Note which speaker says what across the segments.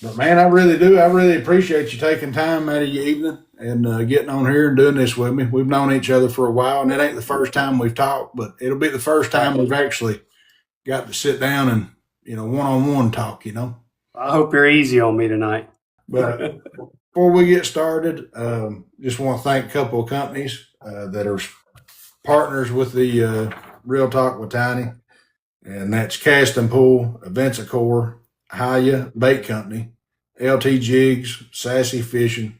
Speaker 1: But man, I really do. I really appreciate you taking time out of your evening and getting on here and doing this with me. We've known each other for a while, and it ain't the first time we've talked, but it'll be the first time we've actually got to sit down and one on one talk.
Speaker 2: I hope you're easy on me tonight.
Speaker 1: But before we get started, just want to thank a couple of companies that are partners with the Real Talk with Tiny, and that's Cast and Pull, Events-A-Core, Haya Bait Company, LT Jigs, Sassy Fishing,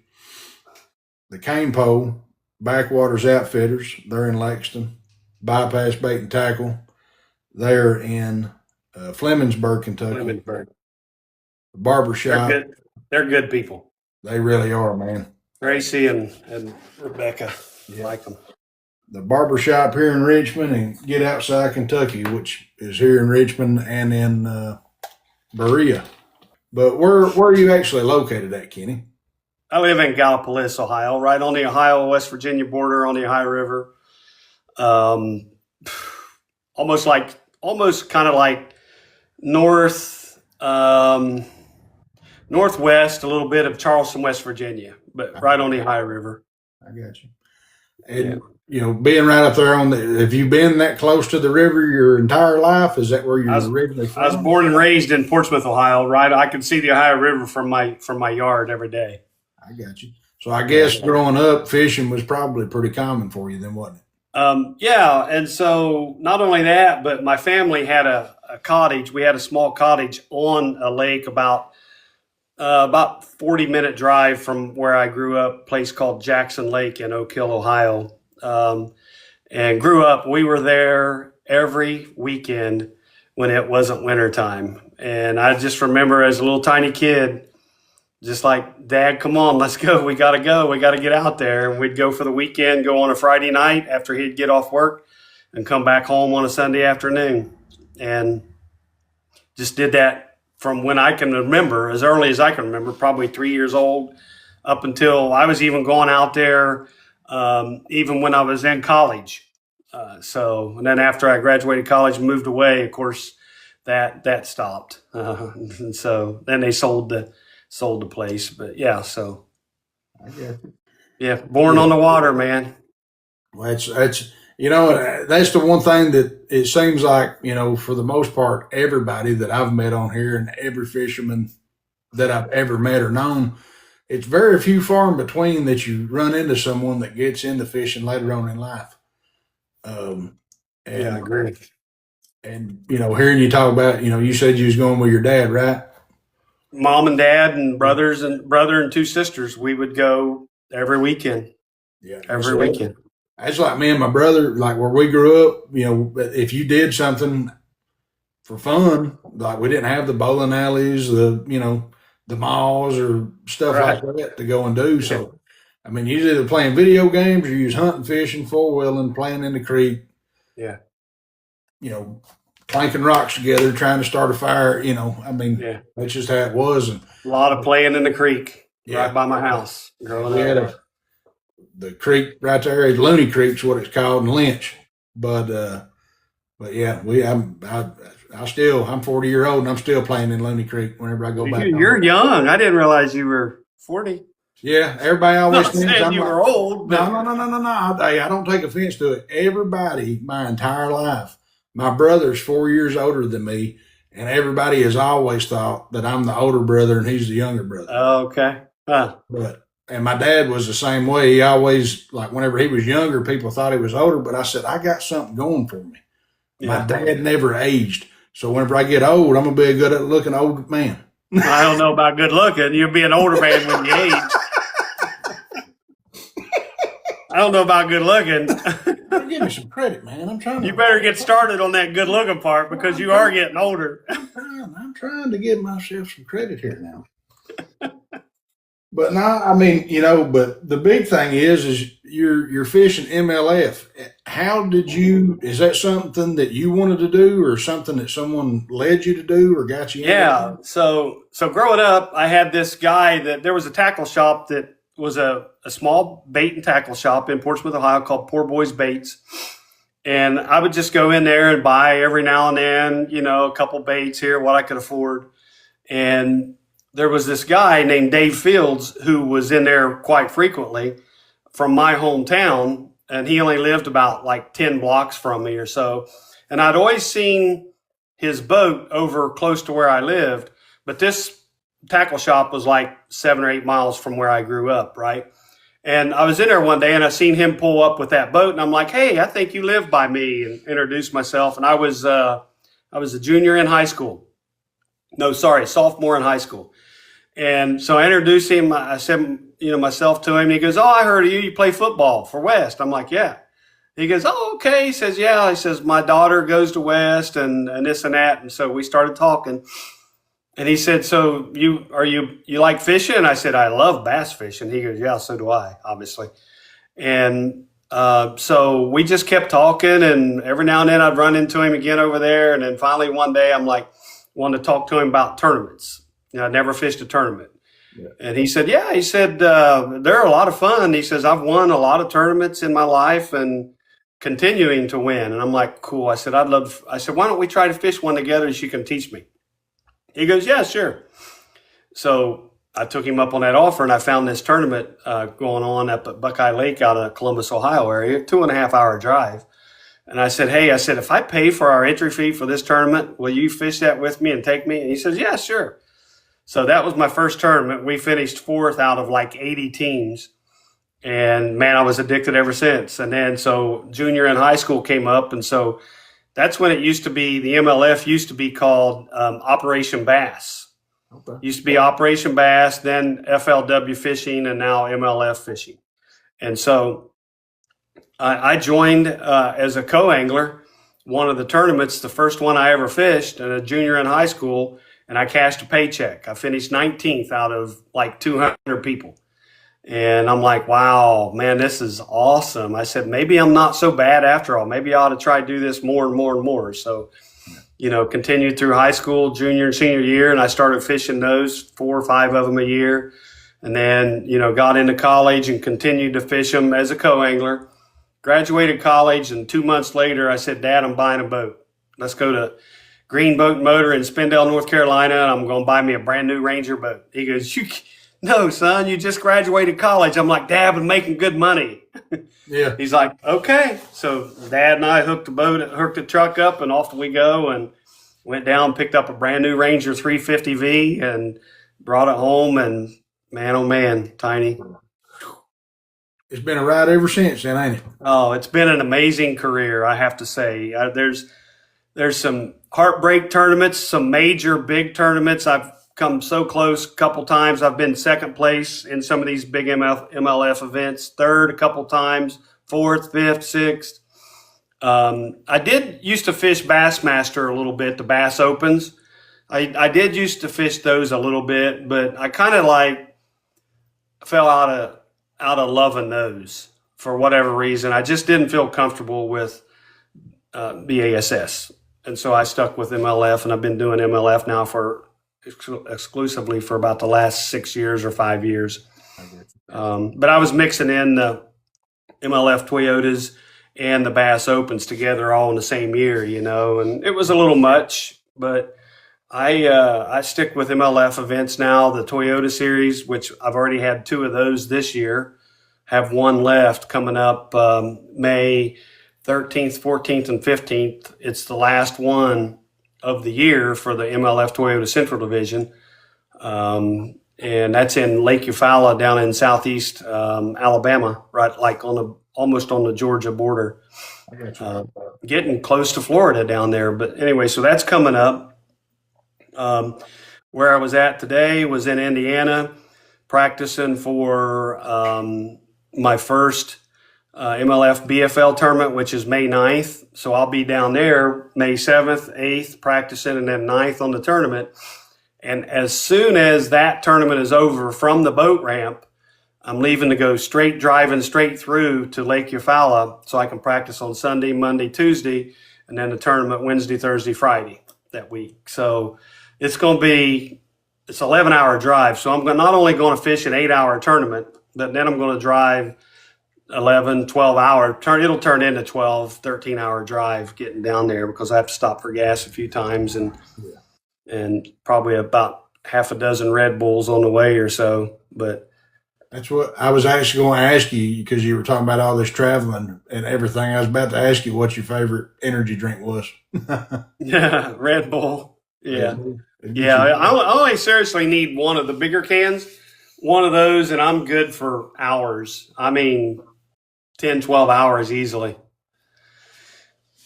Speaker 1: the Cane Pole, Backwaters Outfitters, they're in Lexington, Bypass Bait and Tackle, they're in Flemingsburg, Kentucky.
Speaker 2: Flemingsburg.
Speaker 1: Barbershop.
Speaker 2: They're good people.
Speaker 1: They really are, man.
Speaker 2: Gracie and Rebecca, like them.
Speaker 1: The barbershop here in Richmond and Get Outside Kentucky, which is here in Richmond and in Berea. But where are you actually located at, Kenny?
Speaker 2: I live in Gallipolis, Ohio, right on the Ohio-West Virginia border on the Ohio River. Almost kind of like northwest, a little bit of Charleston, West Virginia, but right on the Ohio River.
Speaker 1: I got you. And being right up there have you been that close to the river your entire life? Is that where you're originally from?
Speaker 2: I was born and raised in Portsmouth, Ohio, right? I can see the Ohio River from my yard every day.
Speaker 1: I got you. So I guess growing up, fishing was probably pretty common for you then, wasn't it?
Speaker 2: Yeah. And so not only that, but my family had a cottage. We had a small cottage on a lake about 40-minute drive from where I grew up, a place called Jackson Lake in Oak Hill, Ohio. And grew up, we were there every weekend when it wasn't wintertime. And I just remember as a little tiny kid, just like, Dad, come on, let's go. We got to go. We got to get out there. And we'd go for the weekend, go on a Friday night after he'd get off work and come back home on a Sunday afternoon. And just did that from when I can remember, as early as I can remember, probably 3 years old, up until I was even going out there, even when I was in college. And then after I graduated college and moved away, of course, that stopped. And so then they sold the place. But yeah, so
Speaker 1: I get it.
Speaker 2: Yeah, born on the water, man.
Speaker 1: Well, that's that's the one thing that it seems like, for the most part, everybody that I've met on here and every fisherman that I've ever met or known, it's very few far in between that you run into someone that gets into fishing later on in life.
Speaker 2: Yeah, I agree.
Speaker 1: And, hearing you talk about, you said you was going with your dad, right?
Speaker 2: Mom and dad and brother and two sisters. We would go every weekend.
Speaker 1: Yeah.
Speaker 2: Every weekend.
Speaker 1: That's like me and my brother, like where we grew up, if you did something for fun, like we didn't have the bowling alleys, the malls or stuff like that to go and do. So, I mean, you're either playing video games or you was hunting, fishing, four-wheeling, playing in the creek.
Speaker 2: Yeah.
Speaker 1: Planking rocks together, trying to start a fire, that's just how it was. And
Speaker 2: a lot of playing in the creek right by my house.
Speaker 1: We had the creek right there, Looney Creek's what it's called in Lynch. But yeah, I'm 40 years old and I'm still playing in Looney Creek whenever I go back.
Speaker 2: You're young. I didn't realize you were 40.
Speaker 1: Yeah, everybody always thinks
Speaker 2: you were old.
Speaker 1: No. I don't take offense to it. Everybody, my entire life, my brother's 4 years older than me, and everybody has always thought that I'm the older brother and he's the younger brother.
Speaker 2: Oh, okay.
Speaker 1: And my dad was the same way. He always, like whenever he was younger, people thought he was older, but I said, I got something going for me. Yeah. My dad never aged. So whenever I get old, I'm going to be a good looking old man.
Speaker 2: I don't know about good looking. You'll be an older man when you age. I don't know about good looking.
Speaker 1: Give me some credit, man. I'm trying.
Speaker 2: You better get started on that good looking part because you are getting older.
Speaker 1: I'm trying to give myself some credit here now. But no, I mean, but the big thing is you're fishing MLF. How did is that something that you wanted to do or something that someone led you to do or got you into?
Speaker 2: Yeah. So growing up, I had this guy there was a tackle shop that was a small bait and tackle shop in Portsmouth, Ohio called Poor Boys Baits. And I would just go in there and buy every now and then, a couple baits here, what I could afford. And there was this guy named Dave Fields who was in there quite frequently from my hometown, and he only lived about like 10 blocks from me or so. And I'd always seen his boat over close to where I lived, but this tackle shop was like 7 or 8 miles from where I grew up, right? And I was in there one day and I seen him pull up with that boat, and I'm like, "Hey, I think you live by me," and introduced myself. And I was a junior in high school. No, sorry, sophomore in high school. And so I introduced him. I said, myself to him. And he goes, "Oh, I heard of you. You play football for West." I'm like, "Yeah." He goes, "Oh, okay." He says, "Yeah." He says, "My daughter goes to West and this and that." And so we started talking. And he said, "So you like fishing?" And I said, "I love bass fishing." He goes, "Yeah, so do I, obviously." And so we just kept talking, and every now and then I'd run into him again over there. And then finally one day I'm like, wanted to talk to him about tournaments. I'd never fished a tournament. Yeah. And he said, "Yeah," he said, "they're a lot of fun." He says, "I've won a lot of tournaments in my life and continuing to win." And I'm like, "Cool." I said, I said, "Why don't we try to fish one together and you can teach me?" He goes, "Yeah, sure." So I took him up on that offer, and I found this tournament going on up at Buckeye Lake out of Columbus, Ohio area, 2.5 hour drive. And I said, "Hey," I said, "if I pay for our entry fee for this tournament, will you fish that with me and take me?" And he says, "Yeah, sure." So that was my first tournament. We finished fourth out of like 80 teams. And man, I was addicted ever since. And then so junior in high school came up. And so that's when it used to be, the MLF used to be called Operation Bass. Okay. Used to be Operation Bass, then FLW fishing, and now MLF fishing. And so I joined as a co-angler one of the tournaments, the first one I ever fished, and a junior in high school, and I cashed a paycheck. I finished 19th out of like 200 people. And I'm like, "Wow, man, this is awesome." I said, "Maybe I'm not so bad after all. Maybe I ought to try to do this more and more and more." So, continued through high school, junior and senior year, and I started fishing those 4 or 5 of them a year. And then, got into college and continued to fish them as a co-angler. Graduated college, and 2 months later, I said, "Dad, I'm buying a boat. Let's go to Green Boat and Motor in Spindale, North Carolina, and I'm going to buy me a brand new Ranger boat." He goes, "No, son, you just graduated college." I'm like, "Dad, I'm making good money." Yeah. He's like, "Okay." So Dad and I hooked the truck up, and off we go, and went down, picked up a brand new Ranger 350V and brought it home. And man, oh man, Tiny.
Speaker 1: It's been a ride ever since then, ain't it?
Speaker 2: Oh, it's been an amazing career, I have to say. There's some heartbreak tournaments, some major big tournaments. I've come so close a couple times. I've been second place in some of these big MLF events, third a couple times, fourth, fifth, sixth. I did used to fish Bassmaster a little bit, the Bass Opens. I did used to fish those a little bit, but I kind of like fell out of loving those for whatever reason. I just didn't feel comfortable with BASS. And so I stuck with MLF, and I've been doing MLF now exclusively for about the last 6 years or 5 years. But I was mixing in the MLF Toyotas and the Bass Opens together all in the same year, and it was a little much, but I stick with MLF events now, the Toyota series, which I've already had 2 of those this year, have 1 left coming up May 13th, 14th, and 15th. It's the last one of the year for the MLF Toyota Central Division. And that's in Lake Eufaula down in southeast Alabama, right, like almost on the Georgia border. Getting close to Florida down there. But anyway, so that's coming up. Where I was at today was in Indiana, practicing for my first MLF BFL tournament, which is May 9th. So I'll be down there May 7th, 8th, practicing, and then 9th on the tournament. And as soon as that tournament is over from the boat ramp, I'm leaving to go driving straight through to Lake Eufaula so I can practice on Sunday, Monday, Tuesday, and then the tournament Wednesday, Thursday, Friday that week. So it's going to be, it's an 11-hour drive. So I'm not only going to fish an 8-hour tournament, but then I'm going to drive 11, 12 hour, it'll turn into 12, 13-hour drive getting down there because I have to stop for gas a few times and probably about half a dozen Red Bulls on the way or so. But
Speaker 1: That's what I was actually going to ask you because you were talking about all this traveling and everything. I was about to ask you what your favorite energy drink was.
Speaker 2: yeah, Red Bull.
Speaker 1: Red
Speaker 2: Yeah.
Speaker 1: Bull. It'd get
Speaker 2: Yeah.
Speaker 1: you-
Speaker 2: I only seriously need one of the bigger cans, one of those, and I'm good for hours. I mean, 10, 12 hours easily.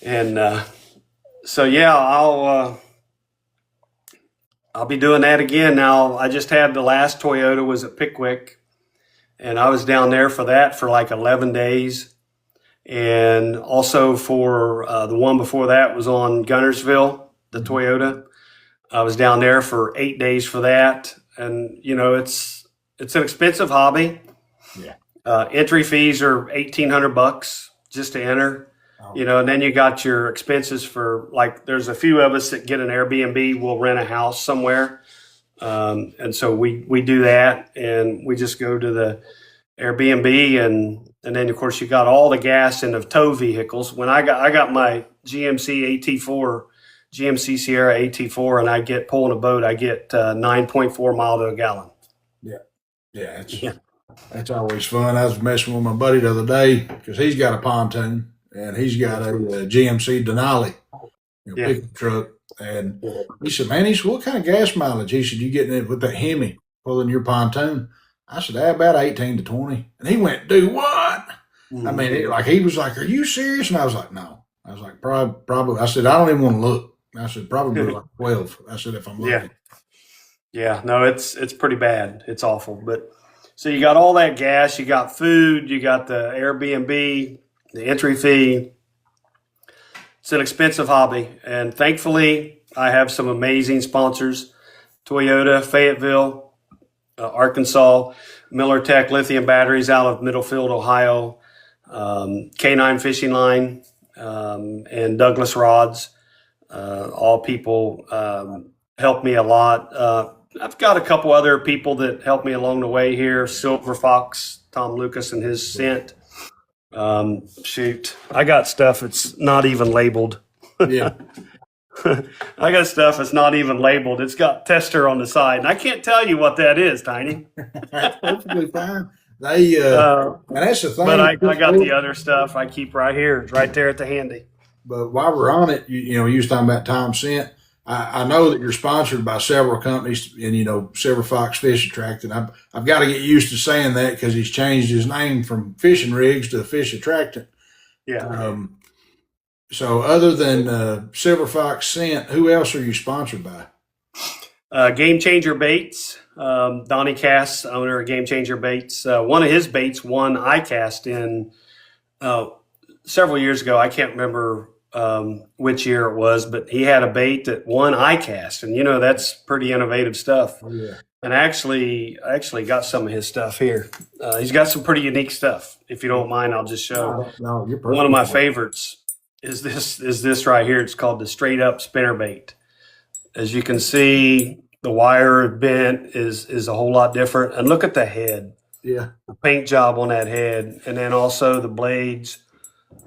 Speaker 2: And so, yeah, I'll be doing that again. Now, I just had the last Toyota was at Pickwick, and I was down there for that for like 11 days. And also for the one before that was on Gunnersville, the Toyota. I was down there for 8 days for that. And, you know, it's an expensive hobby.
Speaker 1: Yeah.
Speaker 2: Entry fees are $1,800 just to enter.
Speaker 1: Oh.
Speaker 2: You know, and then you got your expenses for, like, there's a few of us that get an Airbnb. We'll rent a house somewhere. And so we do that, and we just go to the Airbnb, and then of course you got all the gas in the tow vehicles. When I got my GMC Sierra AT4, and I get pulling a boat, I get 9.4 mile to a gallon.
Speaker 1: Yeah, that's always fun. I was messing with my buddy the other day because he's got a pontoon and he's got a GMC Denali,
Speaker 2: Yeah.
Speaker 1: pickup truck. And he said, man, he said, what kind of gas mileage? He said, you getting it with that Hemi pulling your pontoon? I said, about 18 to 20. And he went, do what? I mean, he was like, are you serious? And I was like, no. I was like, probably. I said, I don't even want to look. I said, probably like 12. I said, if I'm looking.
Speaker 2: Yeah, no, it's pretty bad. It's awful. But so you got all that gas, you got food, you got the Airbnb, the entry fee. It's an expensive hobby, and thankfully, I have some amazing sponsors: Toyota, Fayetteville, Arkansas, Miller Tech lithium batteries out of Middlefield, Ohio, K9 Fishing Line, and Douglas Rods. All people helped me a lot. I've got a couple other people that helped me along the way here. Silver Fox, Tom Lucas, and his scent. Shoot, I got stuff that's not even labeled.
Speaker 1: Yeah.
Speaker 2: I got stuff that's not even labeled. It's got tester on the side, and I can't tell you what that is, Tiny.
Speaker 1: That's perfectly fine. And that's the thing.
Speaker 2: But I got the other stuff I keep right here. It's right there at the handy.
Speaker 1: But while we're on it, you was talking about Tom Scent. I know that you're sponsored by several companies and, Silver Fox Fish Attractant. I've got to get used to saying that because he's changed his name from Fishing Rigs to Fish Attractant.
Speaker 2: Yeah.
Speaker 1: So other than Silver Fox Scent, who else are you sponsored by?
Speaker 2: Game Changer Baits. Donnie Cass, owner of Game Changer Baits. One of his baits won iCast in several years ago. I can't remember which year it was, but he had a bait that won iCast, and that's pretty innovative stuff.
Speaker 1: Oh, yeah.
Speaker 2: And I actually got some of his stuff here. He's got some pretty unique stuff. If you don't mind, I'll just show.
Speaker 1: No, you're perfect.
Speaker 2: One of my favorites is this right here. It's called the Straight Up Spinner Bait. As you can see, the wire bent is a whole lot different. And look at the head.
Speaker 1: Yeah.
Speaker 2: The paint job on that head, and then also the blades.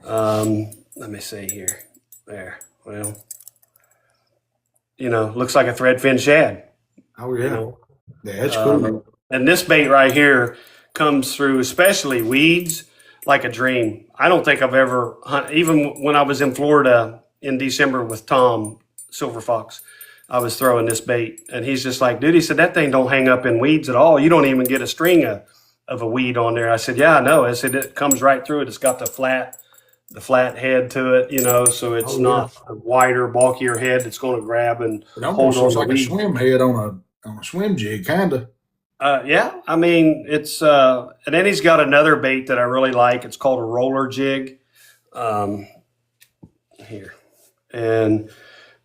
Speaker 2: Let me see here. There. Well, looks like a threadfin shad.
Speaker 1: Oh, yeah. Yeah, that's cool.
Speaker 2: And this bait right here comes through, especially weeds, like a dream. I don't think I've ever hunted, even when I was in Florida in December with Tom Silver Fox, I was throwing this bait, and he's just like, dude, he said, that thing don't hang up in weeds at all. You don't even get a string of a weed on there. I said, yeah, I know. I said, it comes right through it. It's got the flat head to it, so it's not a wider, bulkier head that's going to grab and
Speaker 1: It
Speaker 2: hold
Speaker 1: almost
Speaker 2: on
Speaker 1: looks
Speaker 2: the
Speaker 1: like a
Speaker 2: weed.
Speaker 1: swim head on a swim jig, kind of.
Speaker 2: Yeah, I mean, it's and then he's got another bait that I really like. It's called a roller jig. Here, and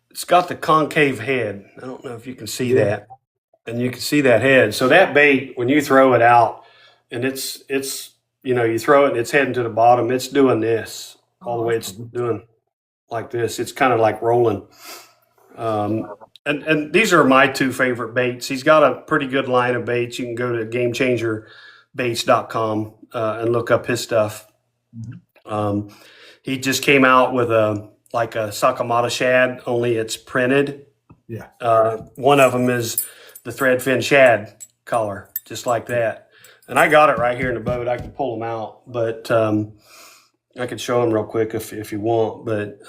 Speaker 2: it's got the concave head. I don't know if you can see that, and you can see that head. So that bait, when you throw it out, and it's you throw it and it's heading to the bottom, it's doing this all the way. It's doing like this. It's kind of like rolling. And these are my two favorite baits. He's got a pretty good line of baits. You can go to GameChangerBaits.com and look up his stuff. He just came out with a Sakamata shad, only it's printed.
Speaker 1: Yeah.
Speaker 2: One of them is the threadfin shad color, just like that. And I got it right here in the boat. I can pull them out, but I could show them real quick if you want. But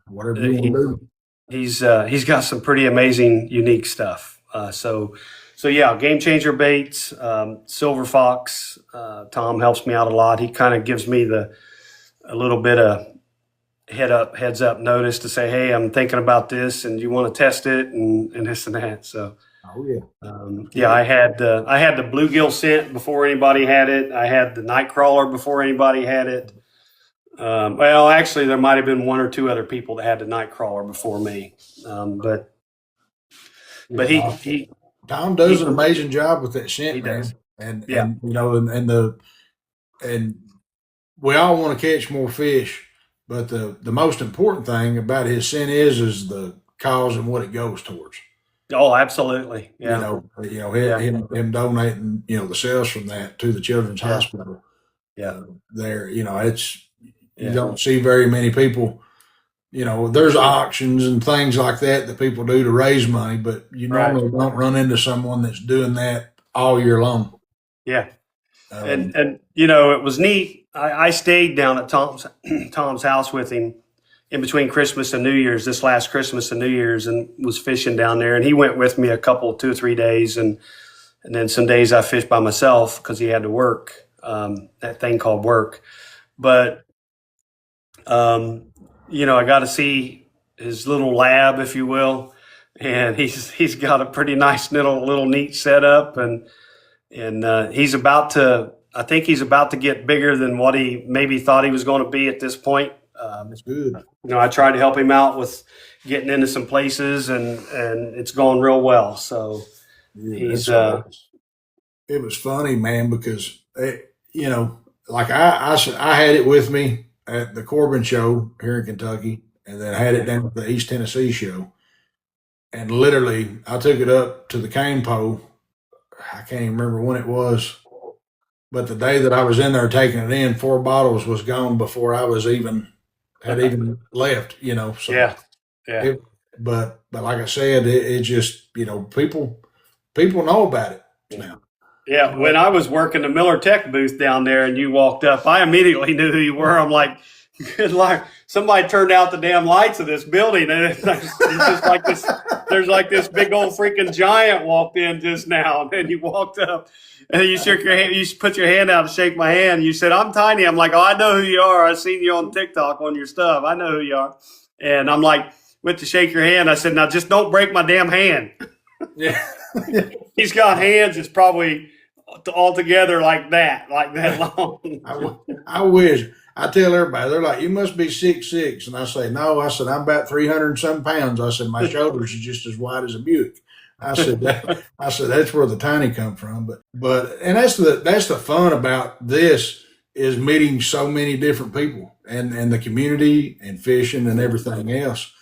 Speaker 1: Whatever you want to do.
Speaker 2: he's got some pretty amazing, unique stuff. So yeah, Game Changer Baits, Silver Fox. Tom helps me out a lot. He kind of gives me a little bit of heads up notice to say, hey, I'm thinking about this, and you want to test it, and this and that. So.
Speaker 1: Oh yeah.
Speaker 2: Yeah, I had the bluegill scent before anybody had it. I had the nightcrawler before anybody had it. Well, actually, there might have been one or two other people that had the nightcrawler before me. But he
Speaker 1: Tom does an amazing job with that scent,
Speaker 2: he
Speaker 1: man.
Speaker 2: does.
Speaker 1: And
Speaker 2: Yeah.
Speaker 1: and you know, and we all want to catch more fish, but the most important thing about his scent is the cause and what it goes towards.
Speaker 2: Oh, absolutely. Yeah.
Speaker 1: You know, him donating, you know, the sales from that to the Children's Hospital.
Speaker 2: Yeah.
Speaker 1: There, you know, you don't see very many people. You know, there's auctions and things like that people do to raise money, but you normally don't run into someone that's doing that all year long.
Speaker 2: Yeah. And you know, it was neat. I stayed down at Tom's house with him in between Christmas and New Year's, this last Christmas and New Year's, and was fishing down there. And he went with me 2 or 3 days. And then some days I fished by myself because he had to work, that thing called work. But, you know, I got to see his little lab, if you will. And he's got a pretty nice little neat setup. And he's about to, I think he's about to get bigger than what he maybe thought he was going to be at this point.
Speaker 1: That's good.
Speaker 2: You know, I tried to help him out with getting into some places, and it's going real well. So he's
Speaker 1: it was funny, man, because you know, like I had it with me at the Corbin show here in Kentucky, and then I had it down at the East Tennessee show, and literally I took it up to the cane pole. I can't even remember when it was, but the day that I was in there taking it in, 4 bottles was gone before I was had even left, you know. So
Speaker 2: yeah.
Speaker 1: But like I said, it just, you know, people know about it now.
Speaker 2: Yeah, when I was working the Miller Tech booth down there and you walked up, I immediately knew who you were. I'm like, good luck. Somebody turned out the damn lights of this building, and it's just like this. There's like this big old freaking giant walked in just now, and then you walked up. And you shook your hand. You put your hand out to shake my hand. You said, "I'm tiny." I'm like, "Oh, I know who you are. I've seen you on TikTok on your stuff. I know who you are." And I'm like, went to shake your hand. I said, "Now just don't break my damn hand."
Speaker 1: Yeah.
Speaker 2: He's got hands that's probably all together like that long.
Speaker 1: I wish. I tell everybody, they're like, "You must be 6'6", and I say, "No." I said, "I'm about 300 and some pounds." I said, "My shoulders are just as wide as a Buick." I said, "That's where the tiny come from." But and that's the fun about this is meeting so many different people and the community and fishing and everything else.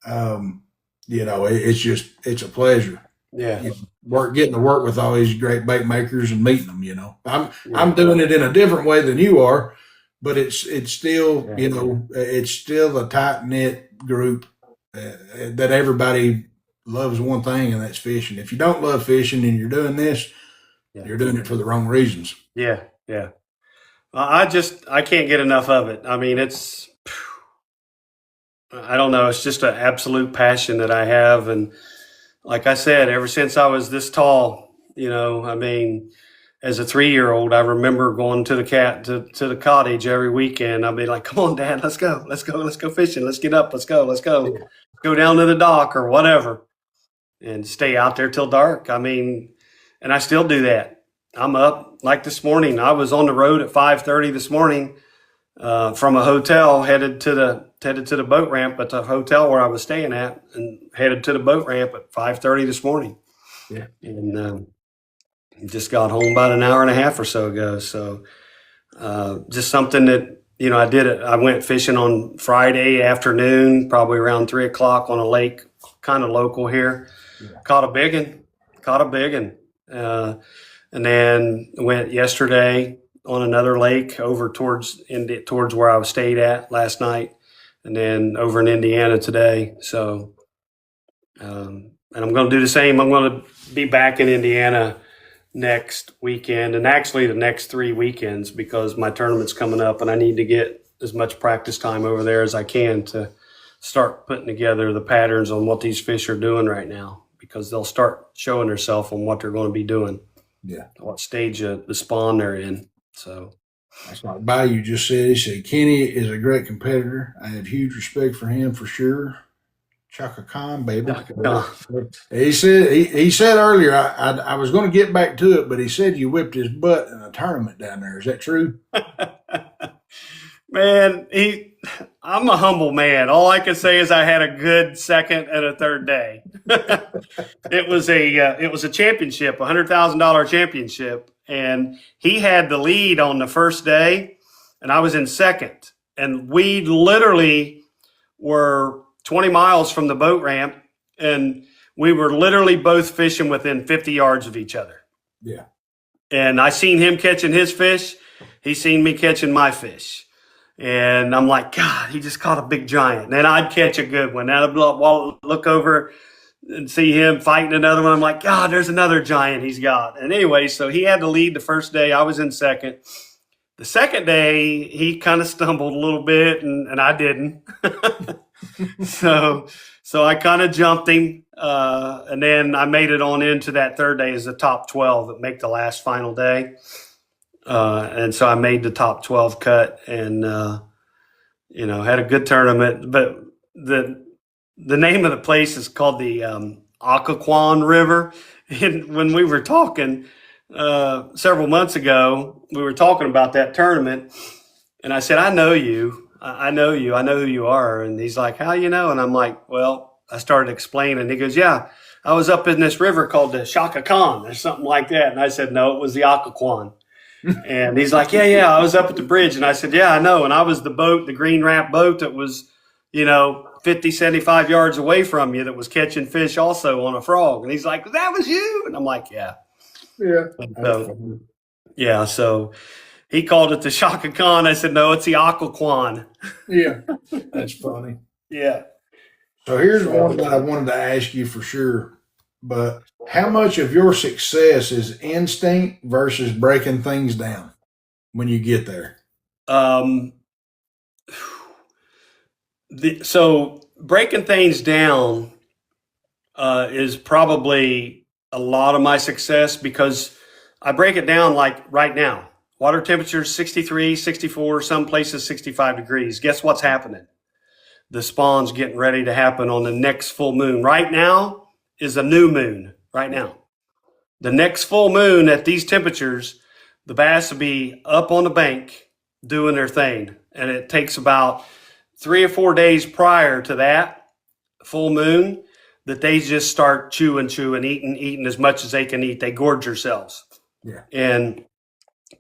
Speaker 1: You know, it's a pleasure.
Speaker 2: Yeah,
Speaker 1: Getting to work with all these great bait makers and meeting them. You know, I'm doing it in a different way than you are, but it's still, you know, it's still a tight knit group that everybody loves one thing, and that's fishing. If you don't love fishing and you're doing this, you're doing it for the wrong reasons.
Speaker 2: Yeah. I can't get enough of it. I mean, I don't know. It's just an absolute passion that I have. And like I said, ever since I was this tall, you know, I mean, as a 3-year-old, I remember going to the cottage every weekend. I'd be like, "Come on, Dad, let's go fishing. Let's get up. Let's go down to the dock or whatever." And stay out there till dark. I mean, and I still do that. I'm up like this morning. I was on the road at 5:30 this morning from a hotel, headed to the boat ramp at the hotel where I was staying at, and headed to the boat ramp at 5:30 this morning.
Speaker 1: Yeah,
Speaker 2: and just got home about an hour and a half or so ago. So just something that, you know, I did it. I went fishing on Friday afternoon, probably around 3 o'clock on a lake, kind of local here. Yeah. Caught a big one. And then went yesterday on another lake over towards where I was stayed at last night, and then over in Indiana today. So And I'm going to do the same. I'm going to be back in Indiana next weekend, and actually the next 3 weekends, because my tournament's coming up and I need to get as much practice time over there as I can to start putting together the patterns on what these fish are doing right now, because they'll start showing themselves on what they're going to be doing.
Speaker 1: Yeah.
Speaker 2: What stage of the spawn they're in. So
Speaker 1: that's like Bayou just said. He said, Kenny is a great competitor. I have huge respect for him for sure. Chaka Khan, baby. He said earlier, I was going to get back to it, but he said you whipped his butt in a tournament down there. Is that true?
Speaker 2: Man, I'm a humble man. All I can say is I had a good second and a third day. It was a championship, $100,000 championship, and he had the lead on the first day, and I was in second. And we literally were 20 miles from the boat ramp, and we were literally both fishing within 50 yards of each other.
Speaker 1: Yeah.
Speaker 2: And I seen him catching his fish. He seen me catching my fish. And I'm like, God, he just caught a big giant. And then I'd catch a good one. And I'd look over and see him fighting another one. I'm like, God, there's another giant he's got. And anyway, so he had the lead the first day. I was in second. The second day, he kind of stumbled a little bit, and I didn't. So I kind of jumped him, and then I made it on into that third day as the top 12 that make the last final day. And so I made the top 12 cut, and had a good tournament. But the name of the place is called the Occoquan River. And when we were talking several months ago, we were talking about that tournament, and I said, I know you. I know you. I know who you are. And he's like, how you know? And I'm like, well, I started explaining. He goes, yeah, I was up in this river called the Shaka Khan or something like that. And I said, no, it was the Occoquan. And he's like, yeah, I was up at the bridge. And I said, yeah, I know. And I was the boat, the green wrap boat that was, 50, 75 yards away from you that was catching fish also on a frog. And he's like, that was you? And I'm like, yeah.
Speaker 1: Yeah.
Speaker 2: So he called it the Shaka Khan. I said, no, it's the Occoquan.
Speaker 1: Yeah. That's funny.
Speaker 2: Yeah.
Speaker 1: So here's one that I wanted to ask you for sure. But how much of your success is instinct versus breaking things down when you get there?
Speaker 2: So breaking things down is probably a lot of my success, because I break it down like right now. Water temperature is 63, 64, some places 65 degrees. Guess what's happening? The spawn's getting ready to happen on the next full moon. Right now is a new moon right now. The next full moon at these temperatures, the bass will be up on the bank doing their thing. And it takes about 3 or 4 days prior to that full moon that they just start chewing, eating as much as they can eat. They gorge themselves.
Speaker 1: Yeah.
Speaker 2: And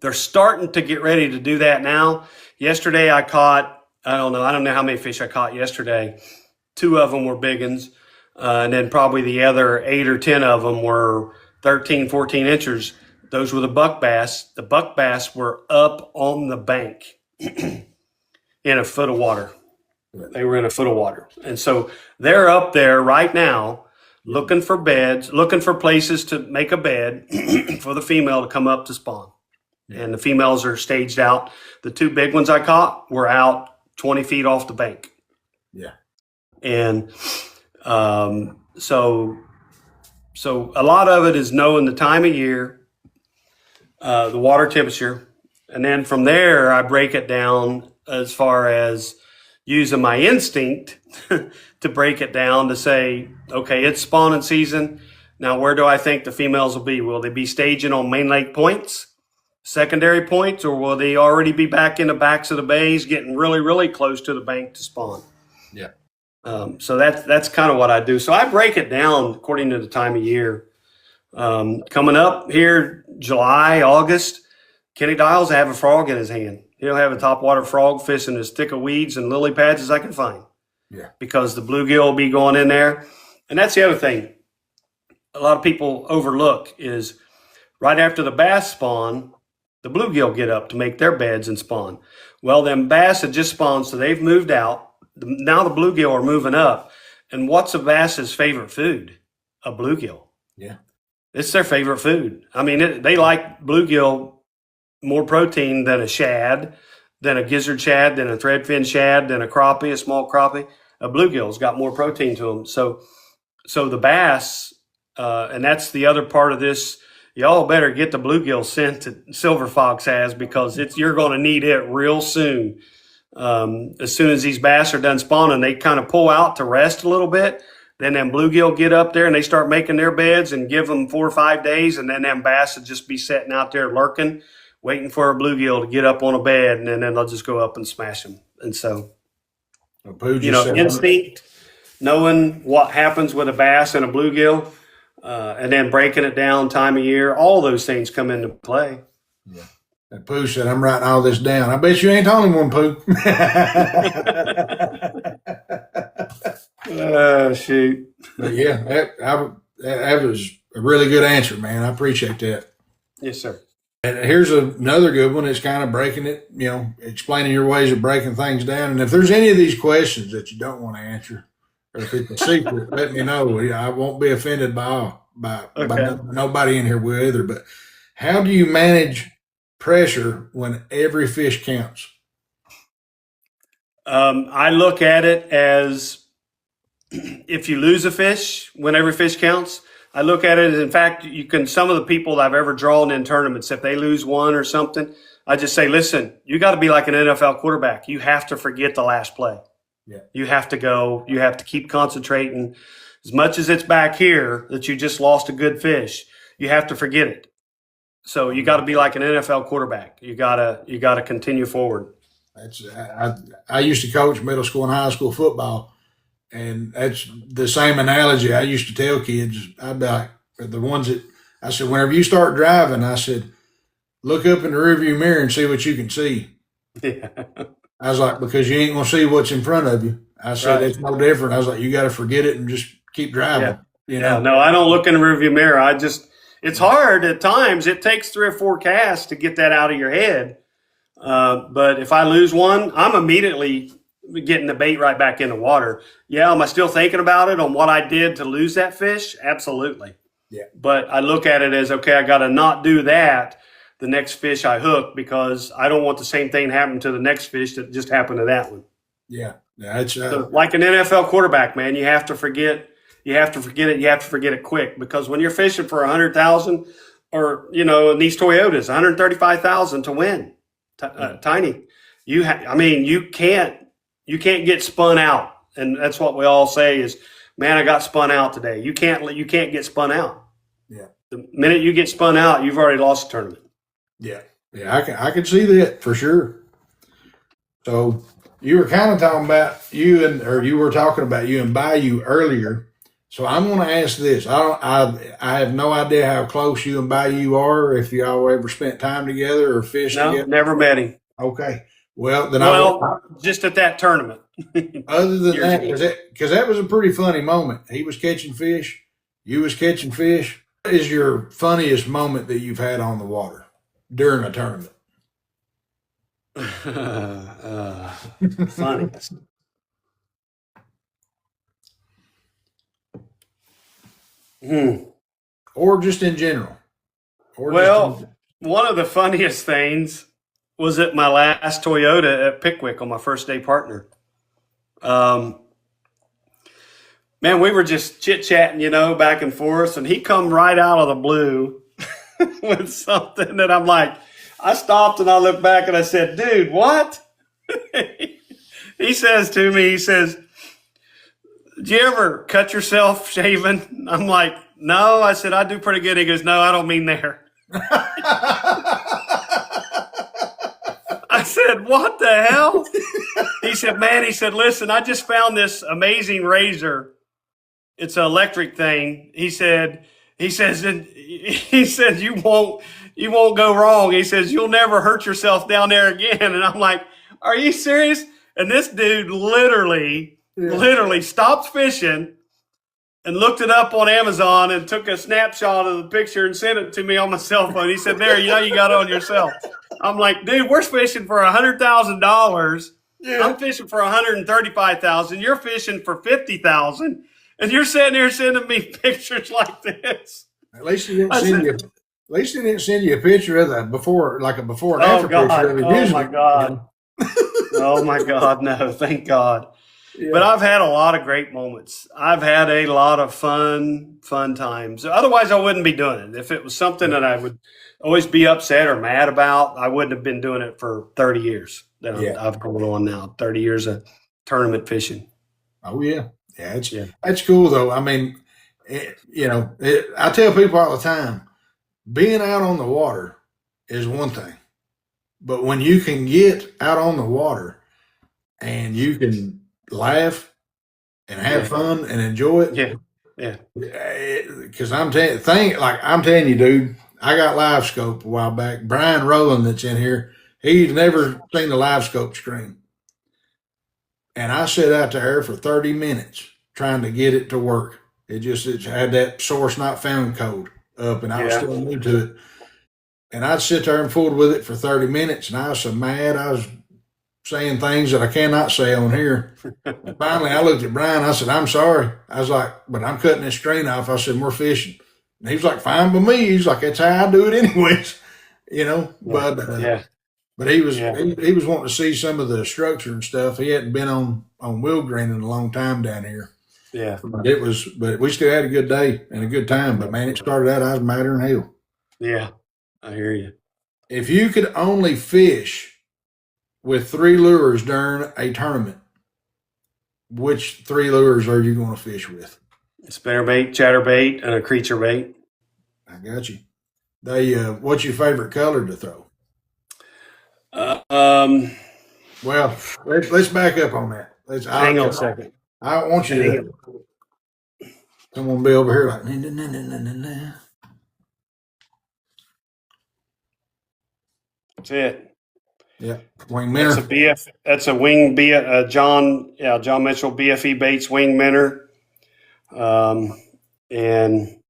Speaker 2: they're starting to get ready to do that now. Yesterday I caught, I don't know how many fish I caught yesterday. 2 of them were big ones. And then probably the other 8 or 10 of them were 13, 14 inches. Those were the buck bass. The buck bass were up on the bank in a foot of water. They were in a foot of water. And so they're up there right now looking for beds, looking for places to make a bed for the female to come up to spawn. And the females are staged out. The 2 big ones I caught were out 20 feet off the bank.
Speaker 1: Yeah.
Speaker 2: And so a lot of it is knowing the time of year, the water temperature. And then from there, I break it down as far as using my instinct to break it down to say, okay, it's spawning season. Now, where do I think the females will be? Will they be staging on main lake points, secondary points, or will they already be back in the backs of the bays getting really, really close to the bank to spawn?
Speaker 1: Yeah.
Speaker 2: So that's kind of what I do. So I break it down according to the time of year. Coming up here, July, August, Kenny Dials will have a frog in his hand. He'll have a topwater frog fishing as thick of weeds and lily pads as I can find.
Speaker 1: Yeah.
Speaker 2: Because the bluegill will be going in there. And that's the other thing a lot of people overlook is right after the bass spawn, the bluegill get up to make their beds and spawn. Well, them bass had just spawned, so they've moved out. Now the bluegill are moving up. And what's a bass's favorite food? a bluegill.
Speaker 1: Yeah.
Speaker 2: It's their favorite food. I mean, they like bluegill more protein than a shad, than a gizzard shad, than a threadfin shad, than a crappie, a small crappie. A bluegill's got more protein to them. So the bass, and that's the other part of this. Y'all better get the bluegill scent that Silver Fox has, because you're going to need it real soon. As soon as these bass are done spawning, they kind of pull out to rest a little bit. Then them bluegill get up there and they start making their beds, and give them 4 or 5 days, and then them bass will just be sitting out there lurking, waiting for a bluegill to get up on a bed, and then they'll just go up and smash them. And so, instinct, knowing what happens with a bass and a bluegill, and then breaking it down, time of year, all those things come into play.
Speaker 1: Yeah. And Pooh said, I'm writing all this down. I bet you ain't the only one, Pooh.
Speaker 2: Shoot.
Speaker 1: But yeah, that was a really good answer, man. I appreciate that.
Speaker 2: Yes, sir.
Speaker 1: And here's another good one. It's kind of breaking it, explaining your ways of breaking things down. And if there's any of these questions that you don't want to answer, or if it's a secret, let me know. I won't be offended by nobody in here will either. But how do you manage pressure when every fish counts?
Speaker 2: I look at it as, if you lose a fish when every fish counts, I look at it as, in fact, some of the people that I've ever drawn in tournaments, if they lose one or something, I just say, listen, you got to be like an NFL quarterback. You have to forget the last play.
Speaker 1: Yeah.
Speaker 2: You have to keep concentrating. As much as it's back here that you just lost a good fish, you have to forget it. So you got to be like an NFL quarterback. You got to continue forward.
Speaker 1: I used to coach middle school and high school football. And that's the same analogy I used to tell kids. I'd be like, the ones that I said, whenever you start driving, I said, look up in the rearview mirror and see what you can see.
Speaker 2: Yeah.
Speaker 1: I was like, because you ain't going to see what's in front of you. I said, It's no different. I was like, you got to forget it and just keep driving.
Speaker 2: Yeah. No, I don't look in the rearview mirror. It's hard at times. It takes 3 or 4 casts to get that out of your head. But if I lose one, I'm immediately getting the bait right back in the water. Yeah, am I still thinking about it on what I did to lose that fish? Absolutely.
Speaker 1: Yeah.
Speaker 2: But I look at it as, okay, I got to not do that the next fish I hook, because I don't want the same thing happen to the next fish that just happened to that one.
Speaker 1: Yeah. It's
Speaker 2: so like an NFL quarterback, man, you have to forget it. You have to forget it quick, because when you're fishing for 100,000, or in these Toyotas, 135,000 to win, tiny. You can't get spun out, and that's what we all say is, man, I got spun out today. You can't get spun out.
Speaker 1: Yeah.
Speaker 2: The minute you get spun out, you've already lost the tournament.
Speaker 1: Yeah. I can see that for sure. So you were kind of talking about you were talking about you and Bayou earlier. So I'm going to ask this. I have no idea how close you and Bayou are, if y'all ever spent time together or fished together.
Speaker 2: Never met him.
Speaker 1: Okay. Well, then
Speaker 2: just at that tournament.
Speaker 1: Other than that, because that was a pretty funny moment. He was catching fish. You was catching fish. What is your funniest moment that you've had on the water during a tournament?
Speaker 2: Funniest.
Speaker 1: Or just in general.
Speaker 2: One of the funniest things was at my last Toyota at Pickwick on my first day partner. Man, we were just chit-chatting, back and forth, and he come right out of the blue with something that I'm like, I stopped and I looked back and I said, dude, what? He says to me, did you ever cut yourself shaving? I'm like, no. I said, I do pretty good. He goes, no, I don't mean there. I said, what the hell? He said, man, listen, I just found this amazing razor. It's an electric thing. He says, you won't go wrong. He says, you'll never hurt yourself down there again. And I'm like, are you serious? And this dude literally stopped fishing and looked it up on Amazon and took a snapshot of the picture and sent it to me on my cell phone. He said, there, you got it on yourself. I'm like, dude, we're fishing for $100,000. Yeah. I'm fishing for $135,000. You're fishing for $50,000. And you're sitting here sending me pictures like this.
Speaker 1: At least he didn't
Speaker 2: I
Speaker 1: send
Speaker 2: said,
Speaker 1: you. At least he didn't send you a picture of the before, like a before and
Speaker 2: oh
Speaker 1: after picture of
Speaker 2: God,
Speaker 1: it.
Speaker 2: oh
Speaker 1: Usually,
Speaker 2: my God, oh my God, no, thank God. But
Speaker 1: yeah,
Speaker 2: I've had a lot of great moments. I've had a lot of fun times. Otherwise, I wouldn't be doing it. If it was something that I would always be upset or mad about, I wouldn't have been doing it for 30 years that
Speaker 1: yeah.
Speaker 2: I've gone on now. 30 years of tournament fishing.
Speaker 1: Oh yeah, yeah.
Speaker 2: Yeah.
Speaker 1: That's cool though. I mean, I tell people all the time, being out on the water is one thing, but when you can get out on the water and you can laugh and have
Speaker 2: Yeah.
Speaker 1: fun and enjoy it,
Speaker 2: Yeah. Yeah.
Speaker 1: because I'm telling you, dude, I got live scope a while back. Brian Rowland that's in here, he's never seen the live scope screen. And I sat out there for 30 minutes trying to get it to work. It had that source not found code up, and I was
Speaker 2: Yeah.
Speaker 1: still new to it. And I'd sit there and fool with it for 30 minutes, and I was so mad I was saying things that I cannot say on here. And finally, I looked at Brian. I said, "I'm sorry." I was like, "But I'm cutting this screen off." I said, "We're fishing." And he was like, "Fine by me." He's like, "That's how I do it, anyways." But
Speaker 2: Yeah.
Speaker 1: but he was
Speaker 2: Yeah.
Speaker 1: he was wanting to see some of the structure and stuff. He hadn't been on wheel green in a long time down here.
Speaker 2: Yeah.
Speaker 1: But we still had a good day and a good time. But man, it started out I was madder than hell.
Speaker 2: Yeah. I hear you.
Speaker 1: If you could only fish with 3 lures during a tournament, which 3 lures are you going to fish with?
Speaker 2: Spinnerbait, chatterbait, and a creature bait.
Speaker 1: I got you. What's your favorite color to throw?
Speaker 2: Uh, um,
Speaker 1: Well, let's back up on that.
Speaker 2: hang on a second.
Speaker 1: I don't want you
Speaker 2: Hang
Speaker 1: to
Speaker 2: on.
Speaker 1: someone be over here like nah, nah, nah, nah, nah, nah.
Speaker 2: That's it.
Speaker 1: Yeah, wing
Speaker 2: That's a
Speaker 1: minnow.
Speaker 2: BF. That's a wing B. John Mitchell BFE Baits wing minnow. And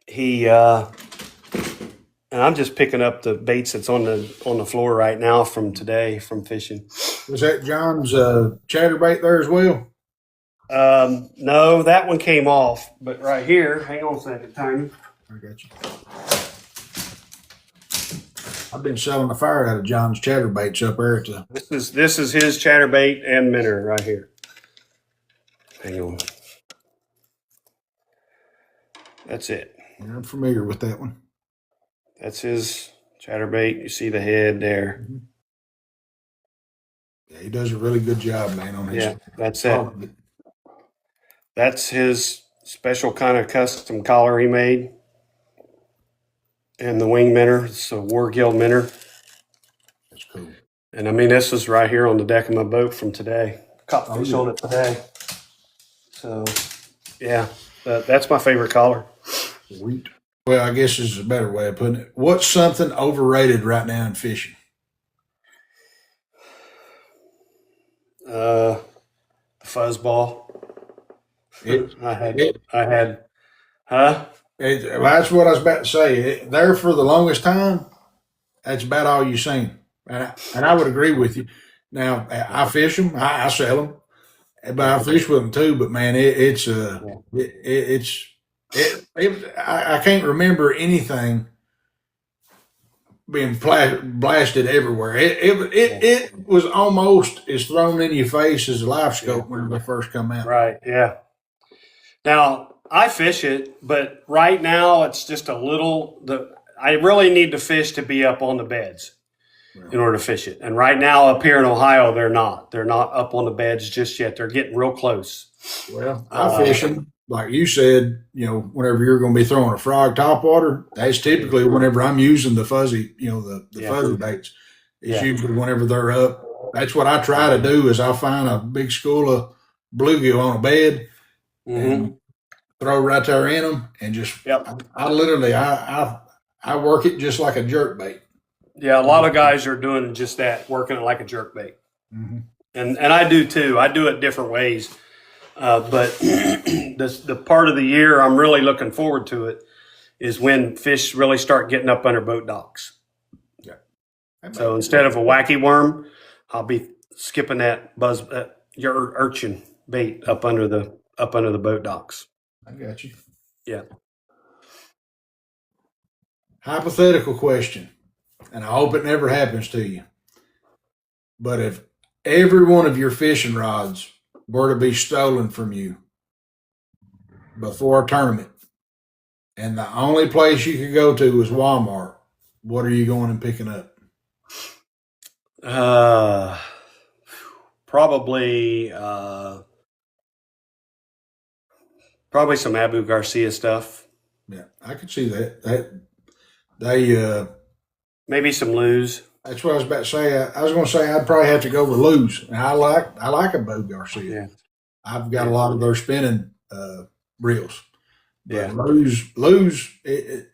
Speaker 2: he and I'm just picking up the baits that's on the floor right now from today from fishing.
Speaker 1: Was that John's chatterbait there as well?
Speaker 2: No, that one came off, but right here, hang on a second, Tiny.
Speaker 1: I got you. I've been selling the fire out of John's chatterbaits up there at the.
Speaker 2: This is his chatterbait and minnow right here. Hang on. That's it.
Speaker 1: Yeah, I'm familiar with that one.
Speaker 2: That's his chatterbait. You see the head there.
Speaker 1: Mm-hmm. Yeah, he does a really good job, man, on his.
Speaker 2: Yeah, that's it. That's his special kind of custom collar he made. And the wing minnow, it's a War Guild minnow.
Speaker 1: That's cool.
Speaker 2: And I mean, this is right here on the deck of my boat from today. Caught fish on it today. So, yeah, that's my favorite collar.
Speaker 1: Sweet. Well, I guess this is a better way of putting it. What's something overrated right now in fishing?
Speaker 2: Fuzzball.
Speaker 1: It,
Speaker 2: Huh?
Speaker 1: well, that's what I was about to say. There for the longest time, that's about all you've seen. And I would agree with you. Now, I fish them, I sell them, but I fish with them too. But man, I can't remember anything being blasted everywhere. It was almost as thrown in your face as a live scope when they first come out.
Speaker 2: Right, yeah. Now, I fish it, but right now it's just a little, I really need to fish to be up on the beds in order to fish it. And right now up here in Ohio, they're not. They're not up on the beds just yet. They're getting real close.
Speaker 1: Well, I fish them, like you said, whenever you're going to be throwing a frog topwater, that's typically whenever I'm using the fuzzy, the fuzzy baits. It's usually whenever they're up. That's what I try to do is I'll find a big school of bluegill on a bed and throw right there in them and just, I literally, I work it just like a jerk bait.
Speaker 2: Yeah, a lot of guys are doing just that, working it like a jerk bait. Mm-hmm. And I do too. I do it different ways. But the part of the year I'm really looking forward to it is when fish really start getting up under boat docks.
Speaker 1: Yeah.
Speaker 2: So instead of a wacky worm, I'll be skipping that your urchin bait up under the up under the boat docks.
Speaker 1: I got you.
Speaker 2: Yeah.
Speaker 1: Hypothetical question, and I hope it never happens to you. But if every one of your fishing rods were to be stolen from you before a tournament, and the only place you could go to was Walmart, what are you going and picking up?
Speaker 2: Probably probably some Abu Garcia stuff.
Speaker 1: Yeah, I could see that. They
Speaker 2: Maybe some Luz.
Speaker 1: that's what I was about to say. I was going to say I'd probably have to go with Luz. And I like a Bo Garcia.
Speaker 2: Yeah.
Speaker 1: I've got a
Speaker 2: Yeah.
Speaker 1: lot of their spinning reels. But
Speaker 2: Yeah.
Speaker 1: Luz is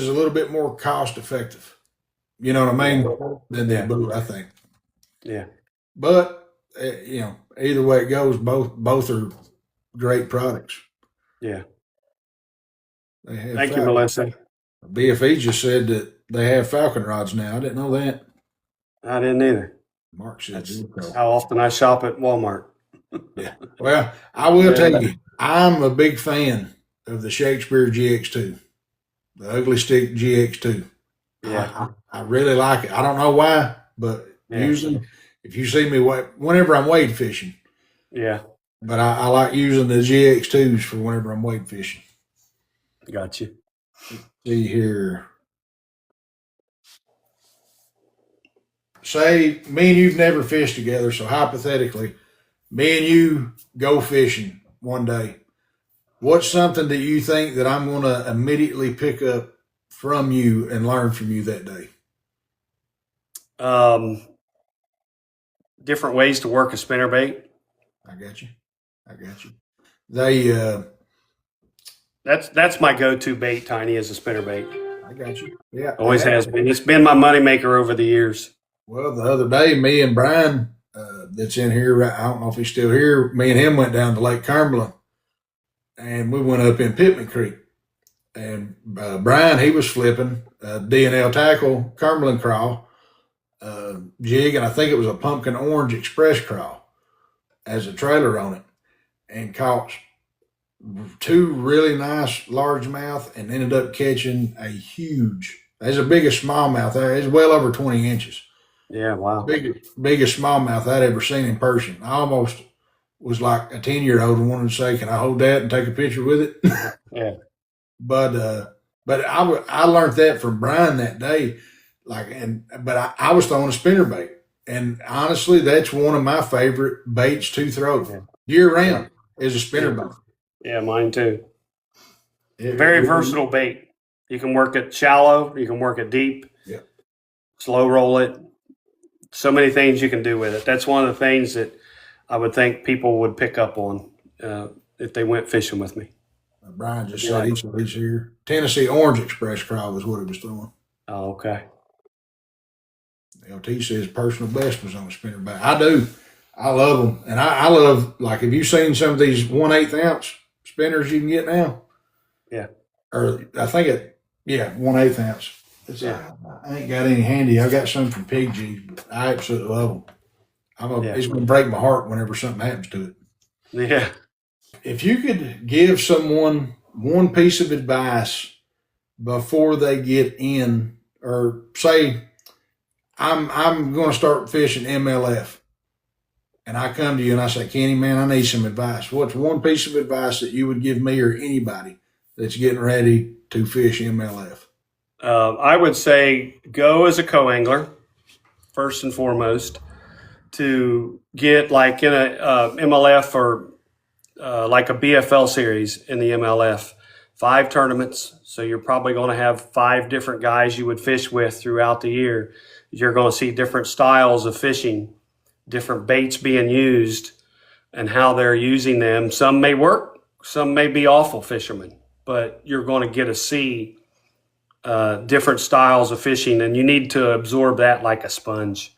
Speaker 1: a little bit more cost effective. You know what I mean? Than the
Speaker 2: Yeah.
Speaker 1: Boo, I think.
Speaker 2: Yeah.
Speaker 1: But either way it goes, both are great products.
Speaker 2: Yeah.
Speaker 1: They have
Speaker 2: Thank you, Melissa.
Speaker 1: BFE just said that they have Falcon rods now. I didn't know that.
Speaker 2: I didn't either.
Speaker 1: Mark said
Speaker 2: That's how often I shop at Walmart.
Speaker 1: Yeah. Well, I will tell you, I'm a big fan of the Shakespeare GX2, the Ugly Stick GX2.
Speaker 2: Yeah.
Speaker 1: I really like it. I don't know why, but usually if you see me, whenever I'm wade fishing,
Speaker 2: Yeah.
Speaker 1: but I like using the GX2s for whenever I'm wade fishing.
Speaker 2: Got you.
Speaker 1: See here. Say me and you've never fished together, so hypothetically, me and you go fishing one day. What's something that you think that I'm going to immediately pick up from you and learn from you that day?
Speaker 2: Different ways to work a spinnerbait.
Speaker 1: I got you. They
Speaker 2: That's my go-to bait, Tiny, is a spinnerbait.
Speaker 1: I got you. Yeah.
Speaker 2: Always has been. It's been my moneymaker over the years.
Speaker 1: Well, the other day, me and Brian, that's in here, I don't know if he's still here, me and him went down to Lake Cumberland, and we went up in Pittman Creek. And Brian, he was flipping D&L tackle, Cumberland crawl, jig, and I think it was a pumpkin orange express crawl as a trailer on it, and caught two really nice largemouth and ended up catching a huge, as a biggest smallmouth there. It's well over 20 inches.
Speaker 2: Yeah, wow.
Speaker 1: Biggest smallmouth I'd ever seen in person. I almost was like a 10-year-old and wanted to say, "Can I hold that and take a picture with it?"
Speaker 2: Yeah.
Speaker 1: But I learned that from Brian that day. But I was throwing a spinnerbait, and honestly, that's one of my favorite baits to throw year round is a spinnerbait.
Speaker 2: Yeah, mine too. Very versatile bait. You can work it shallow. You can work it deep.
Speaker 1: Yeah.
Speaker 2: Slow roll it. So many things you can do with it. That's one of the things that I would think people would pick up on if they went fishing with me.
Speaker 1: Brian just said he's here. Tennessee Orange Express crawl was what he was throwing.
Speaker 2: Oh, okay.
Speaker 1: LT says personal best was on a spinnerbait. I do. I love them. And I love, like, have you seen some of these 1/8 ounce spinners you can get now?
Speaker 2: Yeah.
Speaker 1: Or I think 1/8 ounce. I ain't got any handy. I got some from Pig G's, but I absolutely love them. It's going to break my heart whenever something happens to it.
Speaker 2: Yeah.
Speaker 1: If you could give someone one piece of advice before they get in, or say, I'm going to start fishing MLF, and I come to you and I say, "Kenny, man, I need some advice." What's one piece of advice that you would give me or anybody that's getting ready to fish MLF?
Speaker 2: I would say go as a co-angler, first and foremost, to get like in a MLF or like a BFL series in the MLF, 5 tournaments. So you're probably going to have 5 different guys you would fish with throughout the year. You're going to see different styles of fishing, different baits being used, and how they're using them. Some may work, some may be awful fishermen, but you're going to get to see different styles of fishing, and you need to absorb that like a sponge.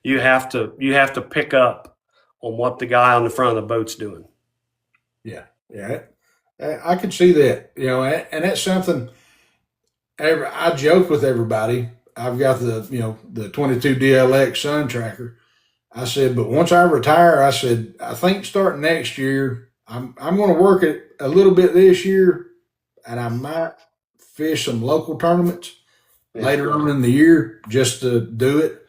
Speaker 2: You have to pick up on what the guy on the front of the boat's doing.
Speaker 1: Yeah, I can see that. And that's something. I joke with everybody. I've got the 22 DLX sun tracker. I said, but once I retire, I said, I think starting next year, I'm going to work it a little bit this year, and I might fish some local tournaments later on in the year just to do it.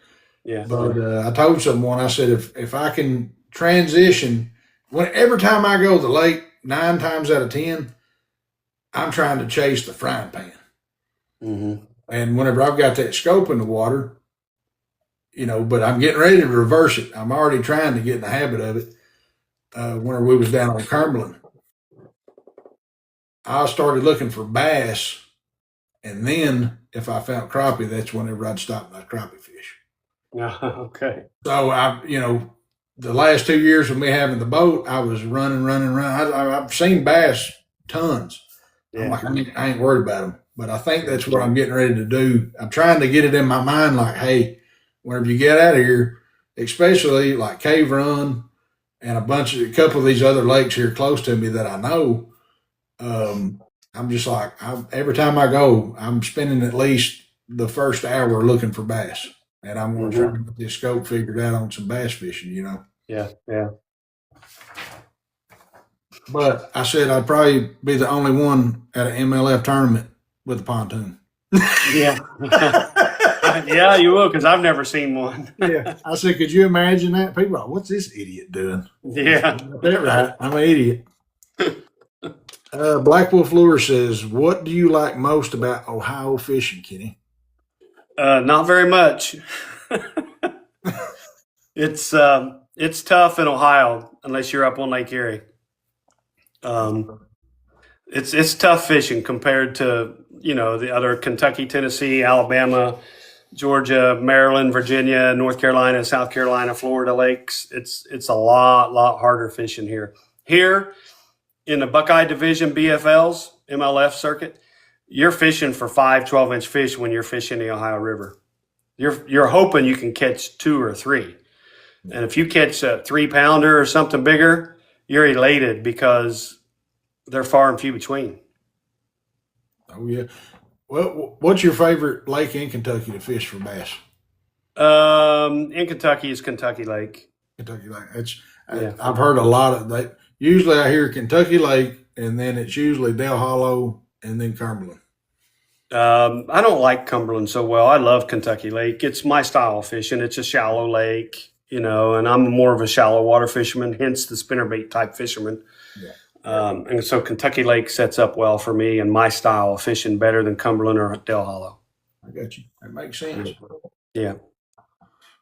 Speaker 2: Yeah.
Speaker 1: But I told someone, I said, if I can transition, every time I go to the lake, 9 times out of 10, I'm trying to chase the frying pan.
Speaker 2: Mm-hmm.
Speaker 1: And whenever I've got that scope in the water, but I'm getting ready to reverse it. I'm already trying to get in the habit of it. Whenever we was down on Cumberland, I started looking for bass, and then if I found crappie, that's whenever I'd stop my crappie fish.
Speaker 2: Okay.
Speaker 1: So the last 2 years of me having the boat, I was running. I've seen bass tons.
Speaker 2: Yeah.
Speaker 1: I'm like, I ain't worried about them. But I think that's what I'm getting ready to do. I'm trying to get it in my mind, like, hey, whenever you get out of here, especially like Cave Run and a couple of these other lakes here close to me that I know, I'm just like, every time I go, I'm spending at least the first hour looking for bass. And I'm going to try to get this scope figured out on some bass fishing,
Speaker 2: Yeah. Yeah.
Speaker 1: But I said I'd probably be the only one at an MLF tournament with a pontoon.
Speaker 2: Yeah. Yeah, you will, because I've never seen one.
Speaker 1: Yeah. I said, could you imagine that? People are like, what's this idiot doing?
Speaker 2: Yeah.
Speaker 1: That's right. I'm an idiot. Black Wolf Lure says, what do you like most about Ohio fishing, Kenny?
Speaker 2: Not very much. It's tough in Ohio unless you're up on Lake Erie. It's tough fishing compared to the other Kentucky, Tennessee, Alabama, Georgia, Maryland, Virginia, North Carolina, South Carolina, Florida lakes. It's a lot harder fishing here. Here in the Buckeye Division BFLs, MLF circuit, you're fishing for 5 12-inch fish when you're fishing the Ohio River. You're hoping you can catch 2 or 3. And if you catch a 3-pounder or something bigger, you're elated because they're far and few between.
Speaker 1: Oh, yeah. Well, what's your favorite lake in Kentucky to fish for bass?
Speaker 2: In Kentucky is Kentucky Lake.
Speaker 1: Kentucky Lake. I've heard a lot of that. Usually I hear Kentucky Lake, and then it's usually Dale Hollow, and then Cumberland.
Speaker 2: I don't like Cumberland so well. I love Kentucky Lake. It's my style of fishing. It's a shallow lake, and I'm more of a shallow water fisherman, hence the spinnerbait type fisherman.
Speaker 1: Yeah.
Speaker 2: And so Kentucky Lake sets up well for me and my style of fishing better than Cumberland or Dale Hollow.
Speaker 1: I got you. That makes sense.
Speaker 2: Yeah.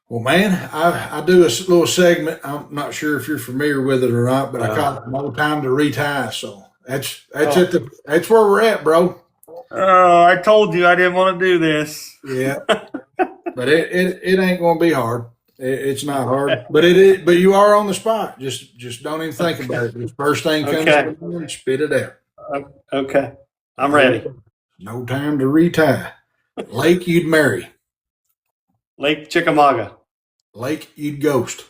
Speaker 1: Well, man, I do a little segment. I'm not sure if you're familiar with it or not, but I call it No Time to Retie. So that's where we're at, bro.
Speaker 2: Oh, I told you I didn't want to do this.
Speaker 1: Yeah, but it ain't going to be hard. It's not hard, but it. But you are on the spot. Just don't even think about it. The first thing comes to mind, spit it out.
Speaker 2: Okay, I'm ready.
Speaker 1: No time to retie. Lake you'd marry.
Speaker 2: Lake Chickamauga.
Speaker 1: Lake you'd ghost.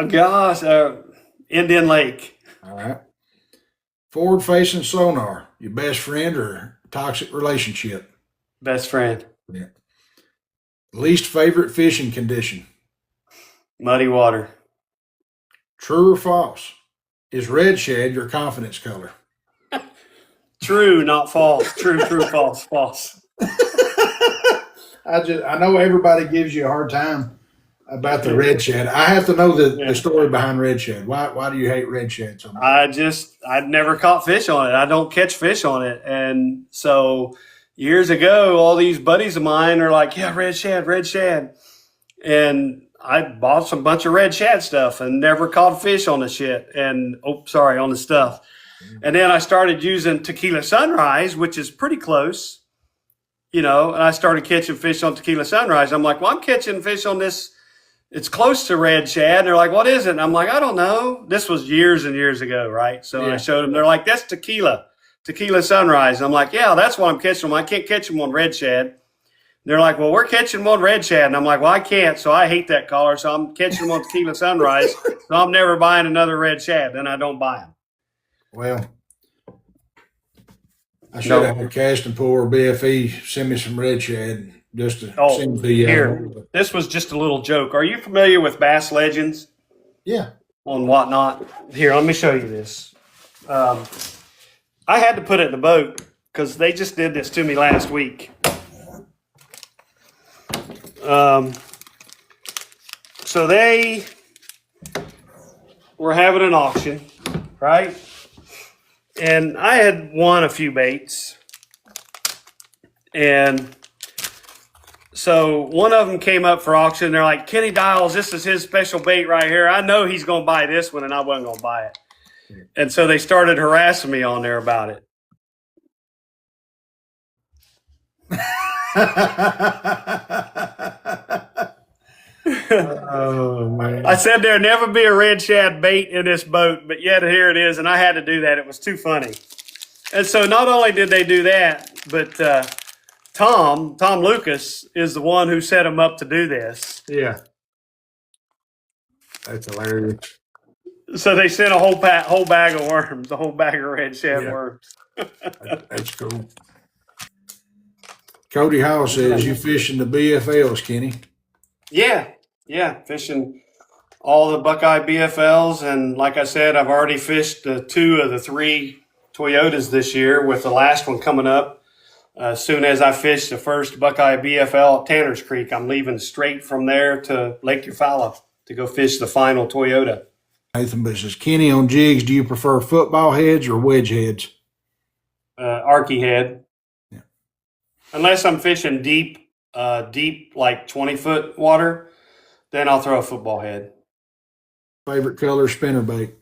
Speaker 2: Gosh, Indian Lake.
Speaker 1: All right. Forward facing sonar. Your best friend or toxic relationship?
Speaker 2: Best friend.
Speaker 1: Yeah. Least favorite fishing condition?
Speaker 2: Muddy water.
Speaker 1: True or false? Is red shad your confidence color?
Speaker 2: True, not false. True, false.
Speaker 1: I know everybody gives you a hard time about the red shad. I have to know the story behind red shad. Why do you hate red shad so much?
Speaker 2: I'd never caught fish on it. I don't catch fish on it. And so years ago, all these buddies of mine are like, yeah, red shad. And I bought some bunch of red shad stuff and never caught fish on the shit. And on the stuff. And then I started using Tequila Sunrise, which is pretty close, and I started catching fish on Tequila Sunrise. I'm like, well, I'm catching fish on this. It's close to red shad. And they're like, what is it? And I'm like, I don't know. This was years and years ago, right? So I showed them. They're like, that's Tequila Sunrise. And I'm like, yeah, that's what I'm catching them. I can't catch them on red shad. And they're like, well, we're catching them on red shad. And I'm like, well, I can't. So I hate that color. So I'm catching them on Tequila Sunrise. So I'm never buying another red shad. Then I don't buy them.
Speaker 1: Well, I should
Speaker 2: No.
Speaker 1: have had Cast and Pull or BFE send me some red shad just to
Speaker 2: Oh,
Speaker 1: see the
Speaker 2: here. This was just a little joke. Are you familiar with Bass Legends
Speaker 1: Yeah.
Speaker 2: on Whatnot? Here, let me show you this. I had to put it in the boat because they just did this to me last week. So they were having an auction, right? And I had won a few baits. And so one of them came up for auction. They're like, Kenny Dials, this is his special bait right here. I know he's going to buy this one, and I wasn't going to buy it. And so they started harassing me on there about it.
Speaker 1: Oh, man.
Speaker 2: I said there'd never be a red shad bait in this boat, but yet here it is, and I had to do that. It was too funny. And so not only did they do that, but Tom Lucas is the one who set him up to do this.
Speaker 1: Yeah. That's hilarious.
Speaker 2: So they sent a whole bag of worms, a whole bag of red shad worms.
Speaker 1: That's cool. Cody Howell says you fishing the BFLs, Kenny.
Speaker 2: Yeah, fishing all the Buckeye BFLs, and like I said, I've already fished 2 of the 3 Toyotas this year, with the last one coming up. As soon as I fish the first Buckeye BFL at Tanner's Creek, I'm leaving straight from there to Lake Eufaula to go fish the final Toyota.
Speaker 1: Nathan Bush says, Kenny, on jigs, do you prefer football heads or wedge heads?
Speaker 2: Arky head.
Speaker 1: Yeah.
Speaker 2: Unless I'm fishing deep like 20-foot water, then I'll throw a football head.
Speaker 1: Favorite color spinnerbait?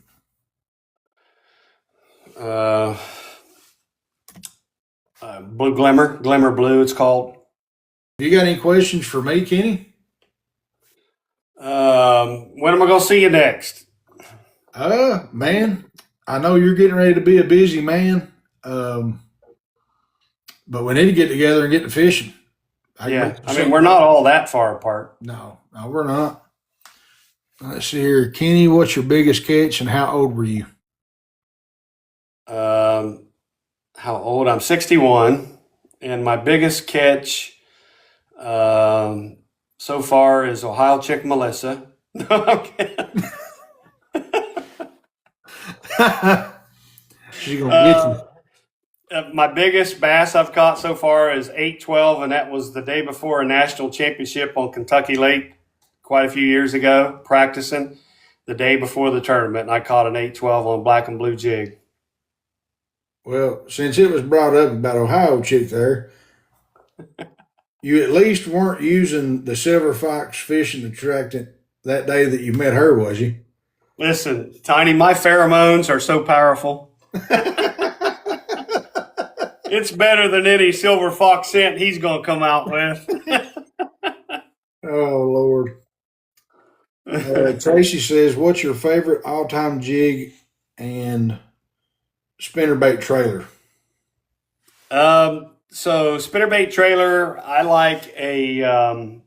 Speaker 2: Blue glimmer blue, it's called.
Speaker 1: You got any questions for me, Kenny?
Speaker 2: When am I going to see you next?
Speaker 1: Man, I know you're getting ready to be a busy man, but we need to get together and get to fishing.
Speaker 2: We're not all that far apart.
Speaker 1: No, we're not. Let's see here. Kenny, what's your biggest catch and how old were you?
Speaker 2: How old? I'm 61, and my biggest catch so far is Ohio chick Melissa.
Speaker 1: She's gonna get you.
Speaker 2: My biggest bass I've caught so far is 812, and that was the day before a national championship on Kentucky Lake quite a few years ago, practicing the day before the tournament, and I caught an 812 on black and blue jig.
Speaker 1: Well, since it was brought up about Ohio chick there, you at least weren't using the silver fox fishing attractant that day that you met her, was you?
Speaker 2: Listen, Tiny, my pheromones are so powerful. It's better than any silver fox scent he's going to come out with.
Speaker 1: Oh, Lord. Tracy says, what's your favorite all-time jig and spinnerbait trailer?
Speaker 2: So spinnerbait trailer, I like a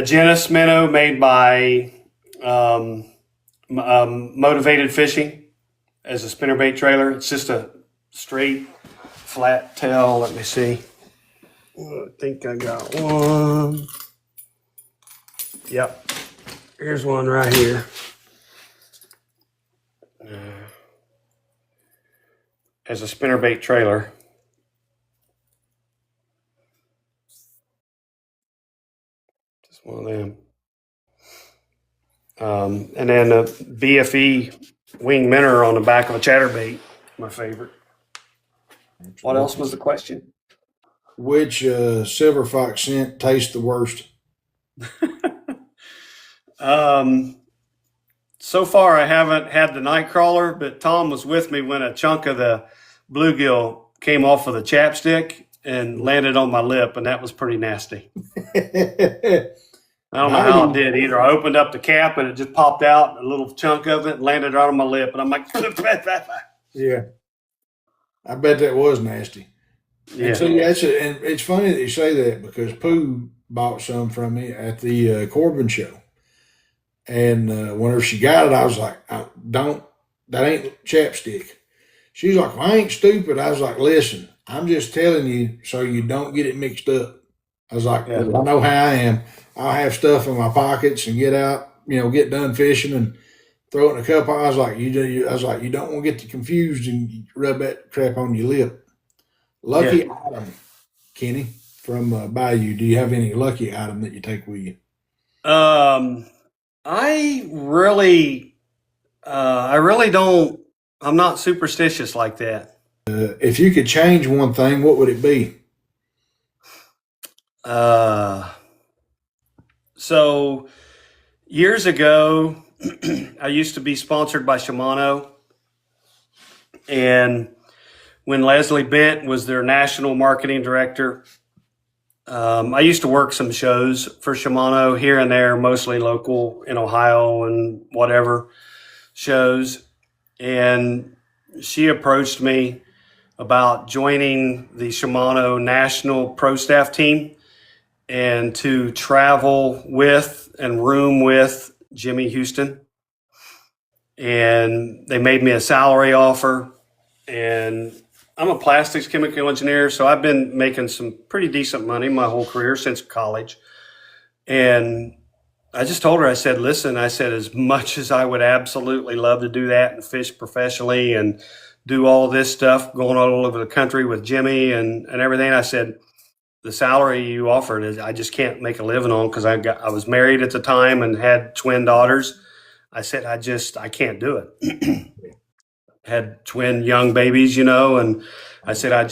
Speaker 2: Genesis minnow made by Motivated Fishing as a spinnerbait trailer. It's just a straight flat tail. Let me see. I think I got one. Yep. Here's one right here. As a spinnerbait trailer. Just one of them. And then a BFE wing minnow on the back of a chatterbait, my favorite. What else was the question?
Speaker 1: Which silver fox scent tastes the worst?
Speaker 2: So far, I haven't had the night crawler, but Tom was with me when a chunk of the bluegill came off of the chapstick and landed on my lip, and that was pretty nasty. I don't know how it did either. I opened up the cap and it just popped out, a little chunk of it, and landed right on my lip, and I'm like,
Speaker 1: yeah. I bet that was nasty.
Speaker 2: Yeah.
Speaker 1: And so and it's funny that you say that because Pooh bought some from me at the Corbin show. And whenever she got it, I was like, that ain't chapstick. She's like, well, I ain't stupid. I was like, listen, I'm just telling you so you don't get it mixed up. I was like,
Speaker 2: Yeah.
Speaker 1: I know how I am. I'll have stuff in my pockets and get out, get done fishing and throw it in a cup. I was like, I was like, you don't want to get confused and rub that crap on your lip.
Speaker 2: Yeah.
Speaker 1: Lucky item, Kenny, from Bayou. Do you have any lucky item that you take with you?
Speaker 2: I really don't. I'm not superstitious like that.
Speaker 1: If you could change one thing, what would it be?
Speaker 2: Uh, so years ago, I used to be sponsored by Shimano, and when Leslie Bent was their national marketing director, I used to work some shows for Shimano here and there, mostly local in Ohio and whatever shows. And she approached me about joining the Shimano national pro staff team and to travel with and room with Jimmy Houston. And they made me a salary offer. And I'm a plastics chemical engineer, so I've been making some pretty decent money my whole career since college. And I just told her, I said, listen, I said, as much as I would absolutely love to do that and fish professionally and do all this stuff going all over the country with Jimmy and everything, I said, the salary you offered is I just can't make a living on because I was married at the time and had twin daughters. I said, I can't do it. Had twin young babies, and I said, I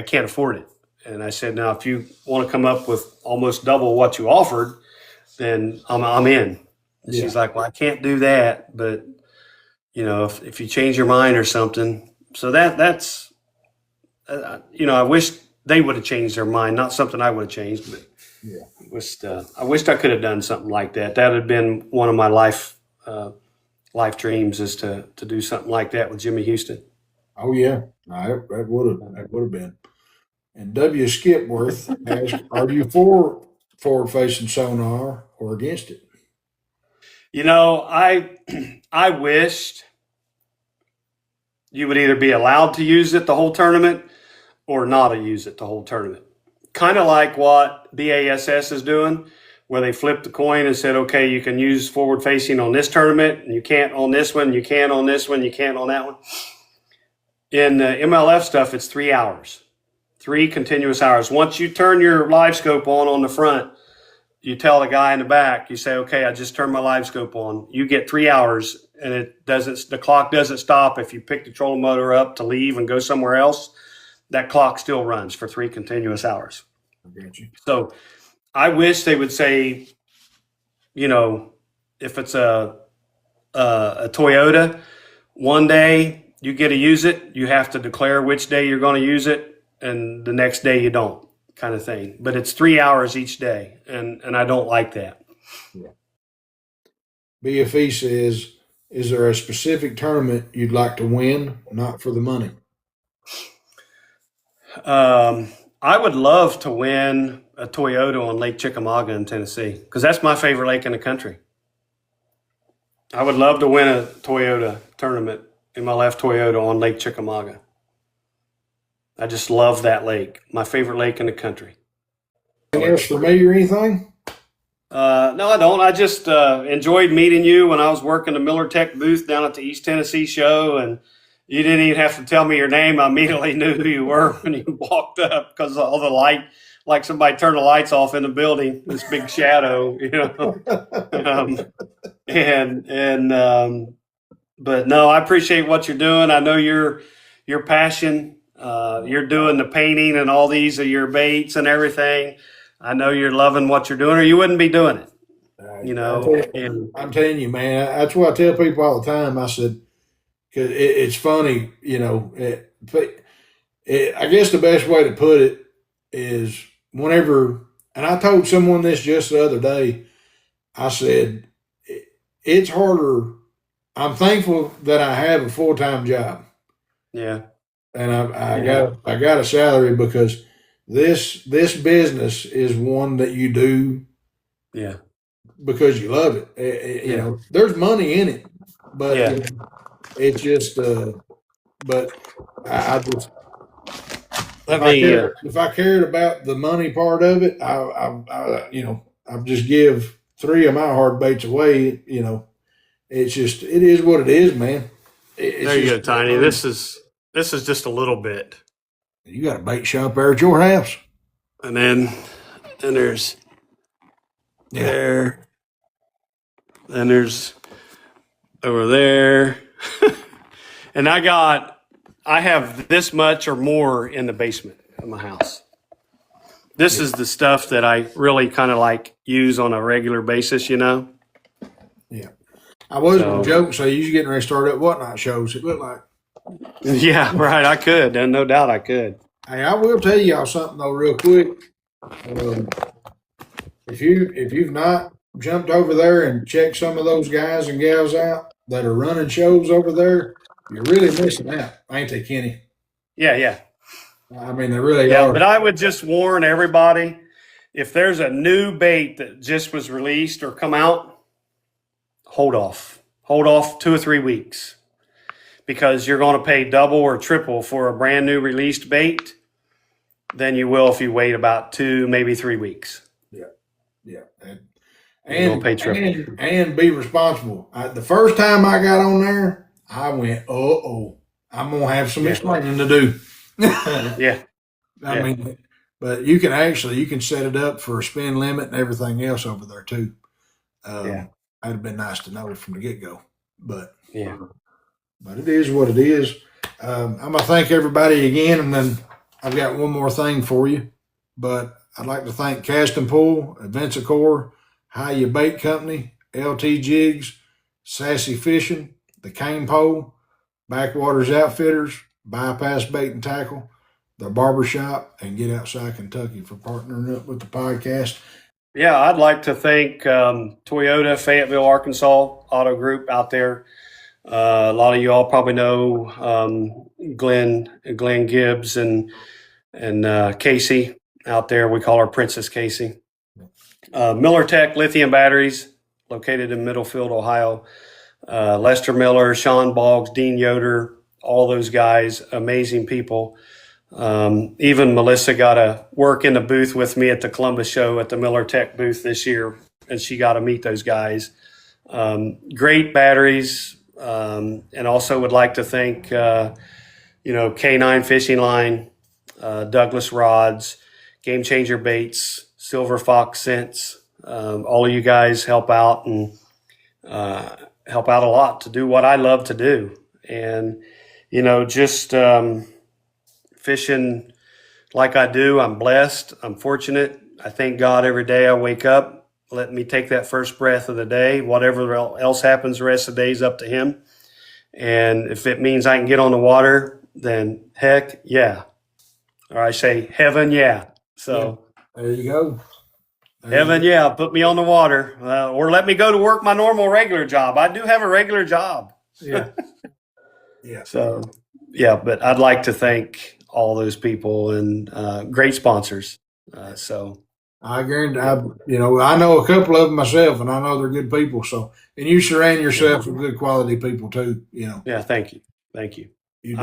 Speaker 2: can't afford it. And I said, now, if you want to come up with almost double what you offered, then I'm in. And she's like, well, I can't do that, but if you change your mind or something. So that's I wish they would have changed their mind. Not something I would have changed, but I wished I could have done something like that. That had been one of my life dreams, is to do something like that with Jimmy Houston.
Speaker 1: Oh yeah, no, that would have been. And W. Skipworth asked, "Are you for forward-facing sonar or against it?"
Speaker 2: I wished you would either be allowed to use it the whole tournament or not to use it the whole tournament. Kind of like what BASS is doing, where they flipped the coin and said, okay, you can use forward facing on this tournament, and you can't on this one, you can on this one, you can't on that one. In the MLF stuff, it's 3 hours, 3 continuous hours. Once you turn your live scope on the front, you tell the guy in the back, you say, okay, I just turned my live scope on. You get 3 hours, and the clock doesn't stop. If you pick the trolling motor up to leave and go somewhere else, that clock still runs for 3 continuous hours.
Speaker 1: I got you.
Speaker 2: So I wish they would say, if it's a Toyota, one day you get to use it, you have to declare which day you're going to use it, and the next day you don't, kind of thing. But it's 3 hours each day, and I don't like that.
Speaker 1: Yeah. BFE says, is there a specific tournament you'd like to win, not for the money?
Speaker 2: I would love to win a Toyota on Lake Chickamauga in Tennessee, because that's my favorite lake in the country. I would love to win a Toyota tournament in my left Toyota on Lake Chickamauga. I just love that lake. My favorite lake in the country.
Speaker 1: Anything else for me or anything?
Speaker 2: No, I don't. I just enjoyed meeting you when I was working the Miller Tech booth down at the East Tennessee show, and you didn't even have to tell me your name. I immediately knew who you were when you walked up, because all the light, like somebody turned the lights off in the building, this big shadow, but no, I appreciate what you're doing. I know your passion. You're doing the painting and all these are your baits and everything. I know you're loving what you're doing, or you wouldn't be doing it.
Speaker 1: I'm telling you, man, that's what I tell people all the time. I said, because it's funny, I guess the best way to put it is whenever, and I told someone this just the other day, I said, it's harder. I'm thankful that I have a full-time job.
Speaker 2: Yeah.
Speaker 1: And I got a salary, because this business is one that you do because you love it. There's money in it, but it's just but I just
Speaker 2: Let me.
Speaker 1: if I cared about the money part of it, I'll just give 3 of my hard baits away. It's just it is what it is, man. It's
Speaker 2: There you go,
Speaker 1: just
Speaker 2: Tiny. This is just a little bit,
Speaker 1: you got a bait shop there at your house,
Speaker 2: and then there's there, then there's over there, and I have this much or more in the basement of my house. This is the stuff that I really kind of like use on a regular basis,
Speaker 1: Yeah. I was going to joke, so you getting ready to start up whatnot shows. It looked like.
Speaker 2: Yeah, right. I could, and no doubt I could.
Speaker 1: Hey, I will tell y'all something though, real quick. If you've not jumped over there and checked some of those guys and gals out that are running shows over there, you're really missing out, ain't they, Kenny?
Speaker 2: Yeah.
Speaker 1: I mean, they really
Speaker 2: Yeah,
Speaker 1: are.
Speaker 2: but I would just warn everybody, if there's a new bait that just was released or come out, hold off. Hold off 2 or 3 weeks, because you're going to pay double or triple for a brand new released bait than you will if you wait about 2, maybe 3 weeks.
Speaker 1: Yeah,
Speaker 2: You're gonna pay triple.
Speaker 1: and be responsible. The first time I got on there, I went, I'm gonna have some explaining to do.
Speaker 2: Yeah.
Speaker 1: I mean, but you can set it up for a spin limit and everything else over there too. That'd have been nice to know from the get go, but it is what it is. I'm gonna thank everybody again, and then I've got one more thing for you. But I'd like to thank Cast and Pull, Adventure, Hiya Bait Company, LT Jigs, Sassy Fishing, the Cane Pole, Backwaters Outfitters, Bypass Bait and Tackle, the Barbershop, and Get Outside Kentucky for partnering up with the podcast.
Speaker 2: Yeah, I'd like to thank Toyota, Fayetteville, Arkansas Auto Group out there. A lot of you all probably know Glenn Gibbs and Casey out there. We call her Princess Casey. Miller Tech Lithium Batteries, located in Middlefield, Ohio. Lester Miller, Sean Boggs, Dean Yoder, all those guys, amazing people. Even Melissa got to work in the booth with me at the Columbus show at the Miller Tech booth this year, and she got to meet those guys. Great batteries, and also would like to thank K9 Fishing Line, Douglas Rods, Game Changer Baits, Silver Fox Scents. All of you guys help out and help out a lot to do what I love to do, and just fishing like I do. I'm blessed. I'm fortunate. I thank God every day I wake up, let me take that first breath of the day. Whatever else happens the rest of the day is up to Him. And if it means I can get on the water, then heck yeah. Or I say heaven yeah. So
Speaker 1: there you go.
Speaker 2: Heaven yeah, put me on the water, or let me go to work my normal regular job. I do have a regular job.
Speaker 1: Yeah.
Speaker 2: So yeah, but I'd like to thank all those people and great sponsors. So
Speaker 1: I guarantee, I know a couple of them myself, and I know they're good people. So, and you surround yourself with good quality people too.
Speaker 2: Yeah, thank you.
Speaker 1: You do.